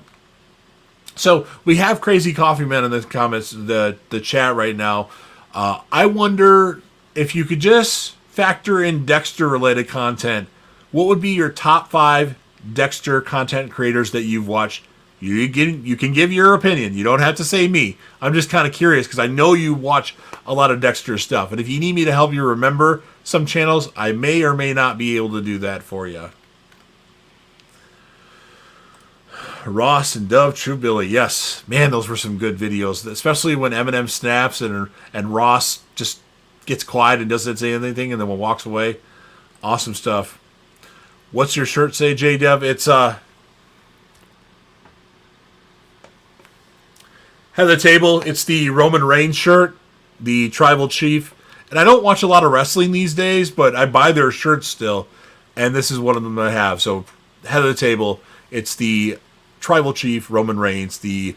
So we have Crazy Coffee Man in the comments, the chat right now. I wonder if you could just factor in Dexter-related content. What would be your top 5 Dexter content creators that you've watched? You can give your opinion. You don't have to say me. I'm just kind of curious because I know you watch a lot of Dexter stuff. And if you need me to help you remember some channels, I may or may not be able to do that for you. Ross and Dove, True Billy. Yes. Man, those were some good videos. Especially when Eminem snaps and Ross just gets quiet and doesn't say anything and then walks away. Awesome stuff. What's your shirt say, J-Dev? It's Head of the table, it's the Roman Reigns shirt, the Tribal Chief. And I don't watch a lot of wrestling these days, but I buy their shirts still. And this is one of them I have. So, head of the table, it's the Tribal Chief, Roman Reigns, the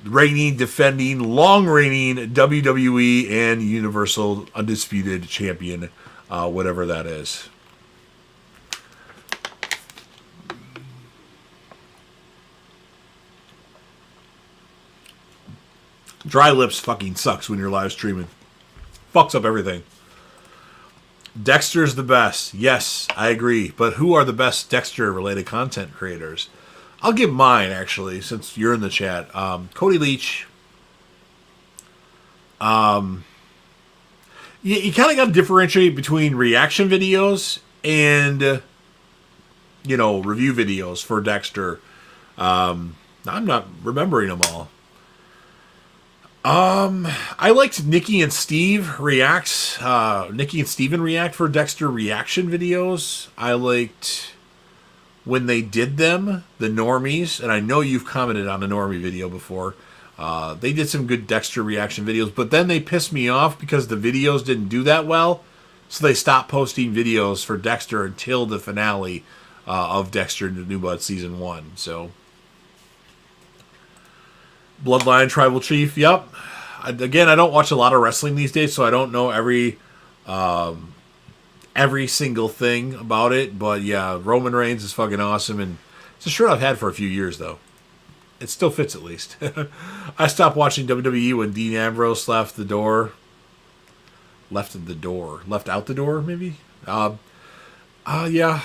reigning, defending, long-reigning WWE and Universal Undisputed Champion, whatever that is. Dry lips fucking sucks when you're live streaming. Fucks up everything. Dexter's the best. Yes, I agree. But who are the best Dexter-related content creators? I'll give mine, actually, since you're in the chat. Cody Leach. You kind of got to differentiate between reaction videos and, review videos for Dexter. I'm not remembering them all. I liked Nikki and Steve reacts. Nikki and Steven react for Dexter reaction videos. I liked when they did them, the normies, and I know you've commented on a normie video before. They did some good Dexter reaction videos, but then they pissed me off because the videos didn't do that well, so they stopped posting videos for Dexter until the finale of Dexter New Blood Season 1. So, Bloodline Tribal Chief, yep. Again, I don't watch a lot of wrestling these days, so I don't know every single thing about it. But yeah, Roman Reigns is fucking awesome, and it's a shirt I've had for a few years, though. It still fits, at least. I stopped watching WWE when Dean Ambrose left the door. Left out the door, maybe? Yeah.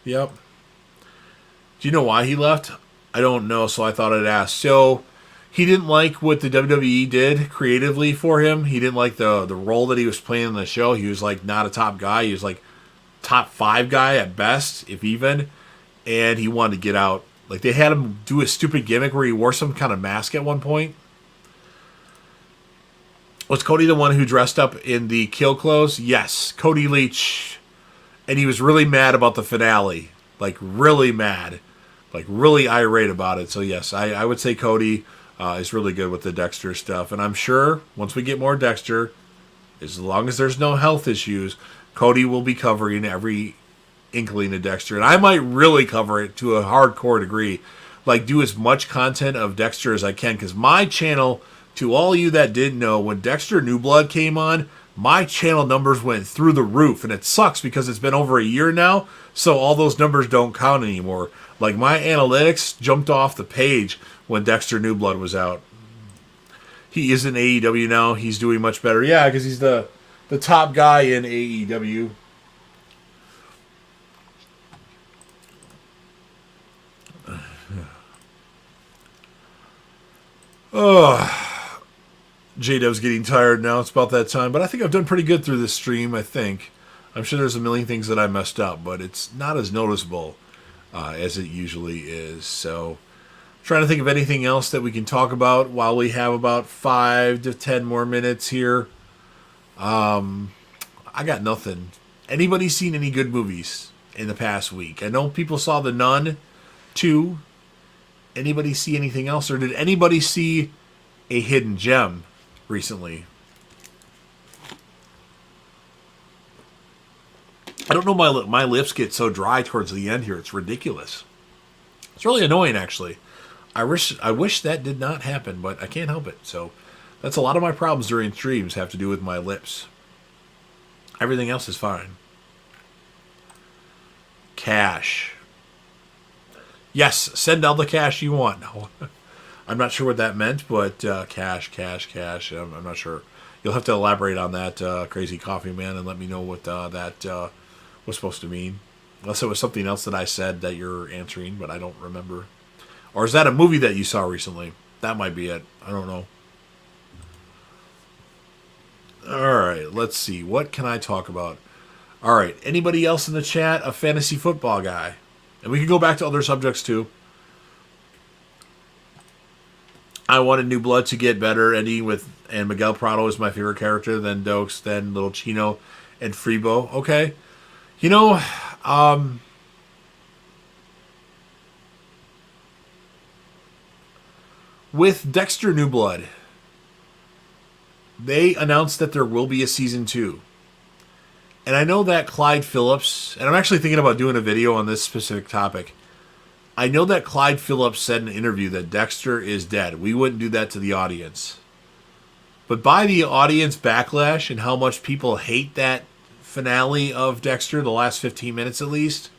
Yep. Do you know why he left? I don't know, so I thought I'd ask. So, he didn't like what the WWE did creatively for him. He didn't like the role that he was playing in the show. He was, not a top guy. He was, top 5 guy at best, if even. And he wanted to get out. They had him do a stupid gimmick where he wore some kind of mask at one point. Was Cody the one who dressed up in the kill clothes? Yes, Cody Leach. And he was really mad about the finale. Really mad. Really irate about it. So, yes, I would say Cody is really good with the Dexter stuff. And I'm sure once we get more Dexter, as long as there's no health issues, Cody will be covering every inkling of Dexter. And I might really cover it to a hardcore degree. Do as much content of Dexter as I can. Because my channel, to all you that didn't know, when Dexter New Blood came on, my channel numbers went through the roof. And it sucks because it's been over a year now. So all those numbers don't count anymore. My analytics jumped off the page when Dexter New Blood was out. He is in AEW now. He's doing much better. Yeah, because he's the top guy in AEW. Oh, J-Dub's getting tired now. It's about that time. But I think I've done pretty good through this stream, I think. I'm sure there's a million things that I messed up, but it's not as noticeable as it usually is. So, trying to think of anything else that we can talk about while we have about 5 to 10 more minutes here. I got nothing. Anybody seen any good movies in the past week? I know people saw The Nun 2. Anybody see anything else? Or did anybody see a hidden gem recently? I don't know, my lips get so dry towards the end here. It's ridiculous. It's really annoying, actually. I wish that did not happen, but I can't help it. So that's a lot of my problems during streams have to do with my lips. Everything else is fine. Cash. Yes, send all the cash you want. No, I'm not sure what that meant, but cash. I'm not sure. You'll have to elaborate on that, Crazy Coffee Man, and let me know what that was supposed to mean. Unless it was something else that I said that you're answering, but I don't remember. Or is that a movie that you saw recently? That might be it. I don't know. Alright, let's see. What can I talk about? Alright, anybody else in the chat a fantasy football guy? And we can go back to other subjects too. I wanted New Blood to get better, ending with, and Miguel Prado is my favorite character, then Dokes, then Little Chino, and Freebo. Okay. With Dexter New Blood, they announced that there will be a season 2. And I know that Clyde Phillips, and I'm actually thinking about doing a video on this specific topic. I know that Clyde Phillips said in an interview that Dexter is dead. We wouldn't do that to the audience. But by the audience backlash and how much people hate that finale of Dexter, the last 15 minutes at least,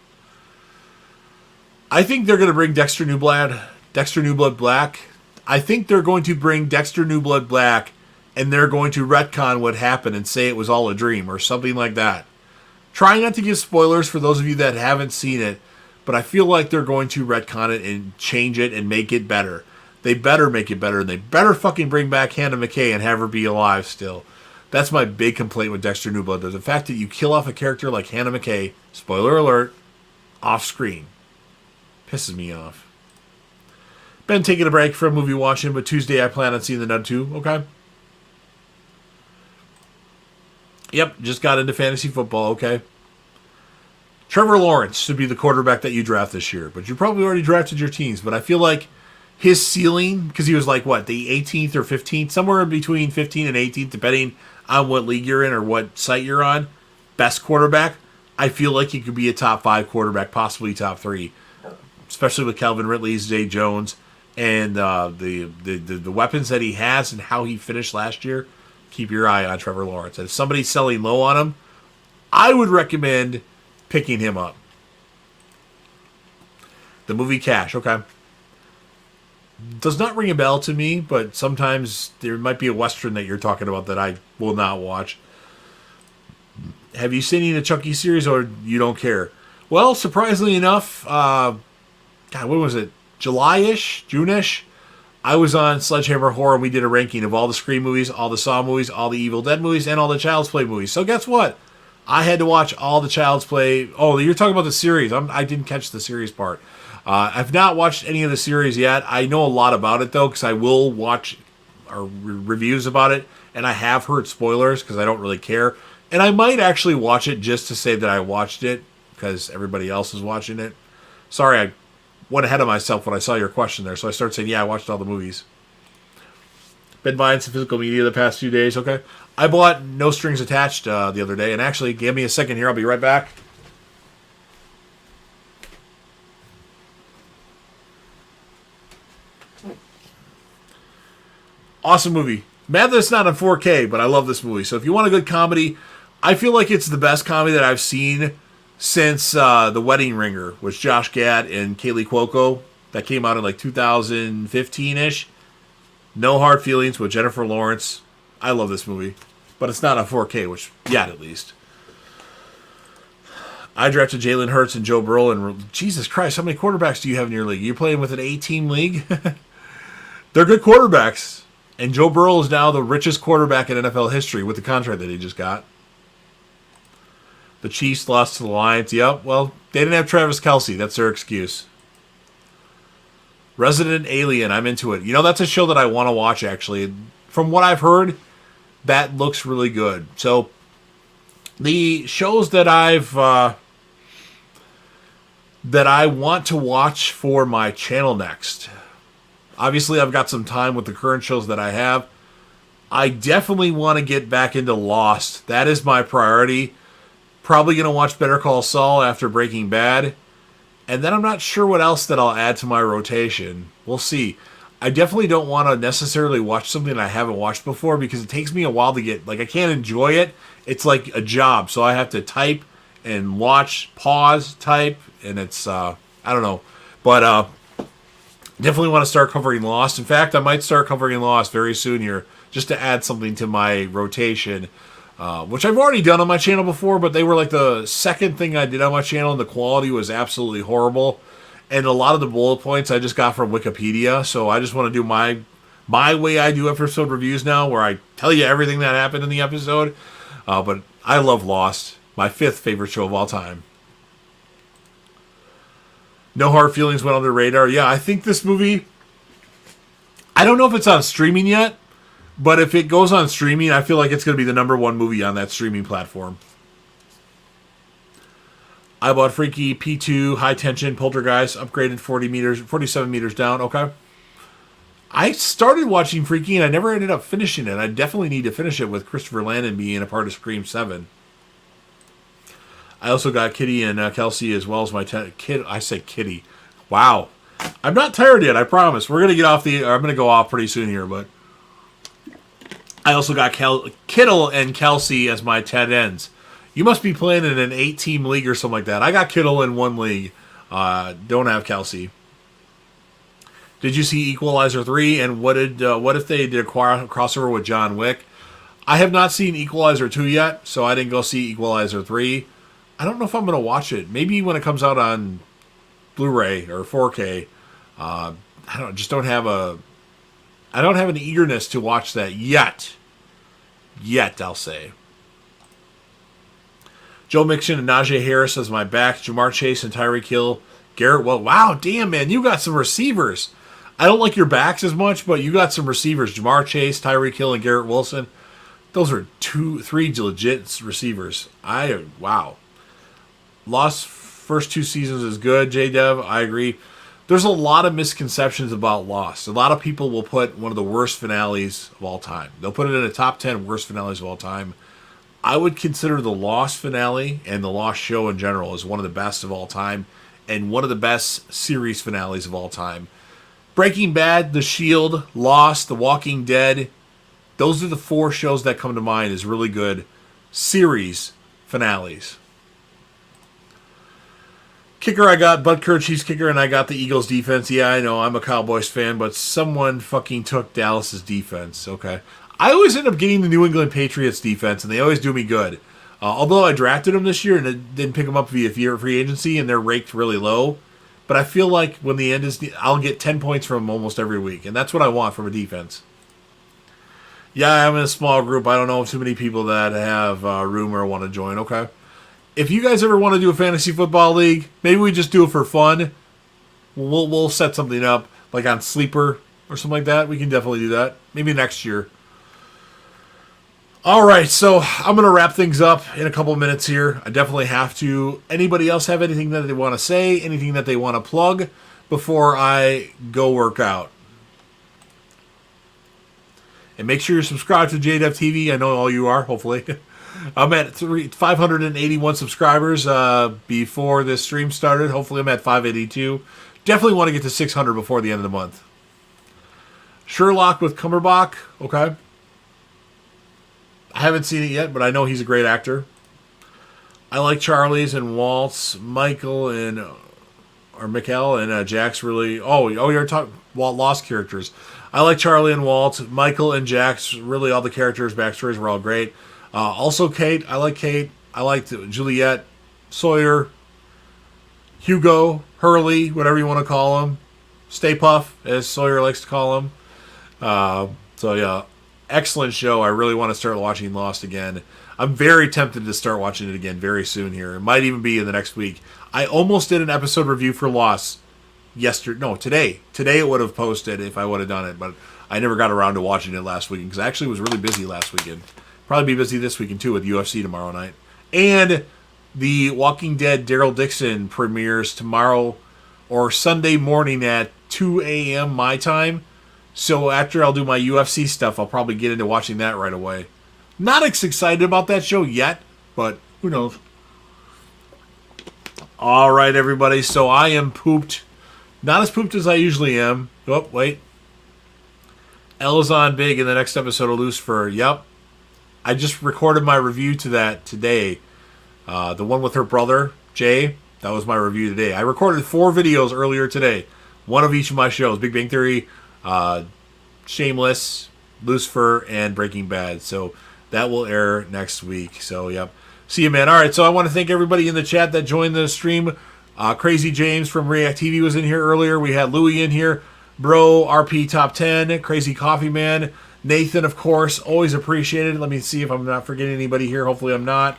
I think they're going to bring Dexter New Blood Black. I think they're going to bring Dexter New Blood Black, and they're going to retcon what happened and say it was all a dream or something like that. Try not to give spoilers for those of you that haven't seen it, but I feel like they're going to retcon it and change it and make it better. They better make it better, and they better fucking bring back Hannah McKay and have her be alive still. That's my big complaint with Dexter New Blood. The fact that you kill off a character like Hannah McKay, spoiler alert, off screen. Pisses me off. Been taking a break from movie watching, but Tuesday I plan on seeing The Nun 2. Okay. Yep, just got into fantasy football. Okay. Trevor Lawrence should be the quarterback that you draft this year, but you probably already drafted your teams. But I feel like his ceiling, because he was like, what, the 18th or 15th? Somewhere in between 15 and 18th, depending on what league you're in or what site you're on. Best quarterback. I feel like he could be a top 5 quarterback, possibly top 3. Especially with Calvin Ridley, Zay Jones, and the weapons that he has and how he finished last year. Keep your eye on Trevor Lawrence. And if somebody's selling low on him, I would recommend picking him up. The movie Cash, okay. Does not ring a bell to me, but sometimes there might be a Western that you're talking about that I will not watch. Have you seen any of the Chucky series, or you don't care? Well, surprisingly enough, God, when was it? July-ish? June-ish? I was on Sledgehammer Horror, and we did a ranking of all the Scream movies, all the Saw movies, all the Evil Dead movies, and all the Child's Play movies. So guess what? I had to watch all the Child's Play. Oh, you're talking about the series. I didn't catch the series part. I've not watched any of the series yet. I know a lot about it, though, because I will watch reviews about it, and I have heard spoilers because I don't really care. And I might actually watch it just to say that I watched it because everybody else is watching it. Sorry, I went ahead of myself when I saw your question there, so I started saying, yeah, I watched all the movies. Been buying some physical media the past few days, okay? I bought No Strings Attached the other day, and actually, give me a second here, I'll be right back. Awesome movie. Mad that it's not on 4K, but I love this movie. So if you want a good comedy, I feel like it's the best comedy that I've seen since The Wedding Ringer, with Josh Gad and Kaylee Cuoco. That came out in like 2015-ish. No Hard Feelings with Jennifer Lawrence. I love this movie. But it's not on 4K, which, yet at least. I drafted Jalen Hurts and Joe Burrow. And Jesus Christ, how many quarterbacks do you have in your league? You're playing with an 8-team league? They're good quarterbacks. And Joe Burrow is now the richest quarterback in NFL history with the contract that he just got. The Chiefs lost to the Lions. Yep, well, they didn't have Travis Kelce. That's their excuse. Resident Alien, I'm into it. You know, that's a show that I want to watch, actually. From what I've heard, that looks really good. So, the shows that that I want to watch for my channel next. Obviously, I've got some time with the current shows that I have. I definitely want to get back into Lost. That is my priority. Probably going to watch Better Call Saul after Breaking Bad. And then I'm not sure what else that I'll add to my rotation. We'll see. I definitely don't want to necessarily watch something I haven't watched before because it takes me a while to get... Like, I can't enjoy it. It's like a job. So I have to type and watch, pause, type. And it's... I don't know. But... definitely want to start covering Lost. In fact, I might start covering Lost very soon here, just to add something to my rotation, which I've already done on my channel before, but they were like the second thing I did on my channel, and the quality was absolutely horrible. And a lot of the bullet points I just got from Wikipedia, so I just want to do my way I do episode reviews now, where I tell you everything that happened in the episode. But I love Lost, my 5th favorite show of all time. No Hard Feelings went under the radar. Yeah, I think this movie... I don't know if it's on streaming yet, but if it goes on streaming, I feel like it's going to be the #1 movie on that streaming platform. I bought Freaky P2 High Tension Poltergeist, upgraded 47 meters down. Okay. I started watching Freaky and I never ended up finishing it. I definitely need to finish it with Christopher Landon being a part of Scream 7. I also got Kitty and Kelsey as well as my kid. I said Kitty. Wow. I'm not tired yet, I promise. We're going to get off I'm going to go off pretty soon here, but I also got Kittle and Kelsey as my tight ends. You must be playing in an 8-team league or something like that. I got Kittle in one league. Don't have Kelsey. Did you see Equalizer 3? And what if they did a crossover with John Wick? I have not seen Equalizer 2 yet, so I didn't go see Equalizer 3. I don't know if I'm going to watch it. Maybe when it comes out on Blu-ray or 4K. I don't have an eagerness to watch that yet. I'll say. Joe Mixon and Najee Harris as my backs. Jamar Chase and Tyreek Hill. Garrett, well, wow, damn, man, you got some receivers. I don't like your backs as much, but you got some receivers. Jamar Chase, Tyreek Hill, and Garrett Wilson. Those are 3 legit receivers. Wow. Lost first 2 seasons is good, J-Dev. I agree. There's a lot of misconceptions about Lost. A lot of people will put one of the worst finales of all time. They'll put it in the top 10 worst finales of all time. I would consider the Lost finale and the Lost show in general as one of the best of all time and one of the best series finales of all time. Breaking Bad, The Shield, Lost, The Walking Dead, those are the 4 shows that come to mind as really good series finales. Kicker, I got Butker, Chiefs kicker, and I got the Eagles defense. Yeah, I know, I'm a Cowboys fan, but someone fucking took Dallas's defense. Okay. I always end up getting the New England Patriots defense, and they always do me good. Although I drafted them this year and didn't pick them up via free agency, and they're ranked really low. But I feel like when the end is, I'll get 10 points from them almost every week, and that's what I want from a defense. Yeah, I'm in a small group. I don't know too many people that have room or want to join. Okay. If you guys ever want to do a fantasy football league, maybe we just do it for fun. We'll set something up, like on Sleeper or something like that. We can definitely do that. Maybe next year. All right, so I'm going to wrap things up in a couple of minutes here. I definitely have to. Anybody else have anything that they want to say, anything that they want to plug before I go work out? And make sure you're subscribed to JDev TV. I know all you are, hopefully. I'm at 581 subscribers before this stream started. Hopefully I'm at 582. Definitely want to get to 600 before the end of the month. Sherlock with Cumberbatch. Okay. I haven't seen it yet, but I know he's a great actor. I like Charlie's and Walt's, Michael and Jack's really. Oh, you're talking Lost characters. I like Charlie and Walt, Michael and Jack's. Really, all the characters' backstories were all great. Also, Kate. I like Kate. I liked Juliet, Sawyer, Hugo, Hurley, whatever you want to call him. Stay Puff, as Sawyer likes to call him. So yeah. Excellent show. I really want to start watching Lost again. I'm very tempted to start watching it again very soon here. It might even be in the next week. I almost did an episode review for Lost today. Today it would have posted if I would have done it, but I never got around to watching it last weekend because I actually was really busy last weekend. Probably be busy this weekend too with UFC tomorrow night. And the Walking Dead Daryl Dixon premieres tomorrow or Sunday morning at 2 a.m. my time. So after I'll do my UFC stuff, I'll probably get into watching that right away. Not as excited about that show yet, but who knows. All right, everybody. So I am pooped. Not as pooped as I usually am. Oh, wait. Elle is on big in the next episode of Lucifer. Yep. I just recorded my review to that today. The one with her brother, Jay. That was my review today. I recorded 4 videos earlier today. One of each of my shows. Big Bang Theory, Shameless, Lucifer, and Breaking Bad. So that will air next week. So, yep. See you, man. All right, so I want to thank everybody in the chat that joined the stream. Crazy James from React TV was in here earlier. We had Louie in here. Bro, RP Top 10, Crazy Coffee Man. Nathan, of course, always appreciated. Let me see if I'm not forgetting anybody here. Hopefully I'm not.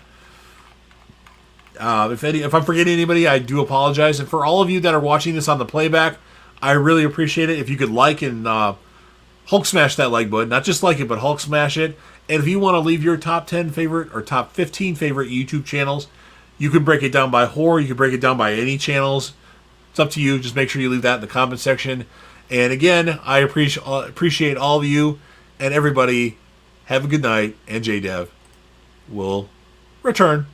If I'm forgetting anybody, I do apologize. And for all of you that are watching this on the playback, I really appreciate it. If you could like and Hulk smash that like button. Not just like it, but Hulk smash it. And if you want to leave your top 10 favorite or top 15 favorite YouTube channels, you can break it down by horror. You can break it down by any channels. It's up to you. Just make sure you leave that in the comment section. And again, I appreciate all of you and everybody. Have a good night, and JDev will return.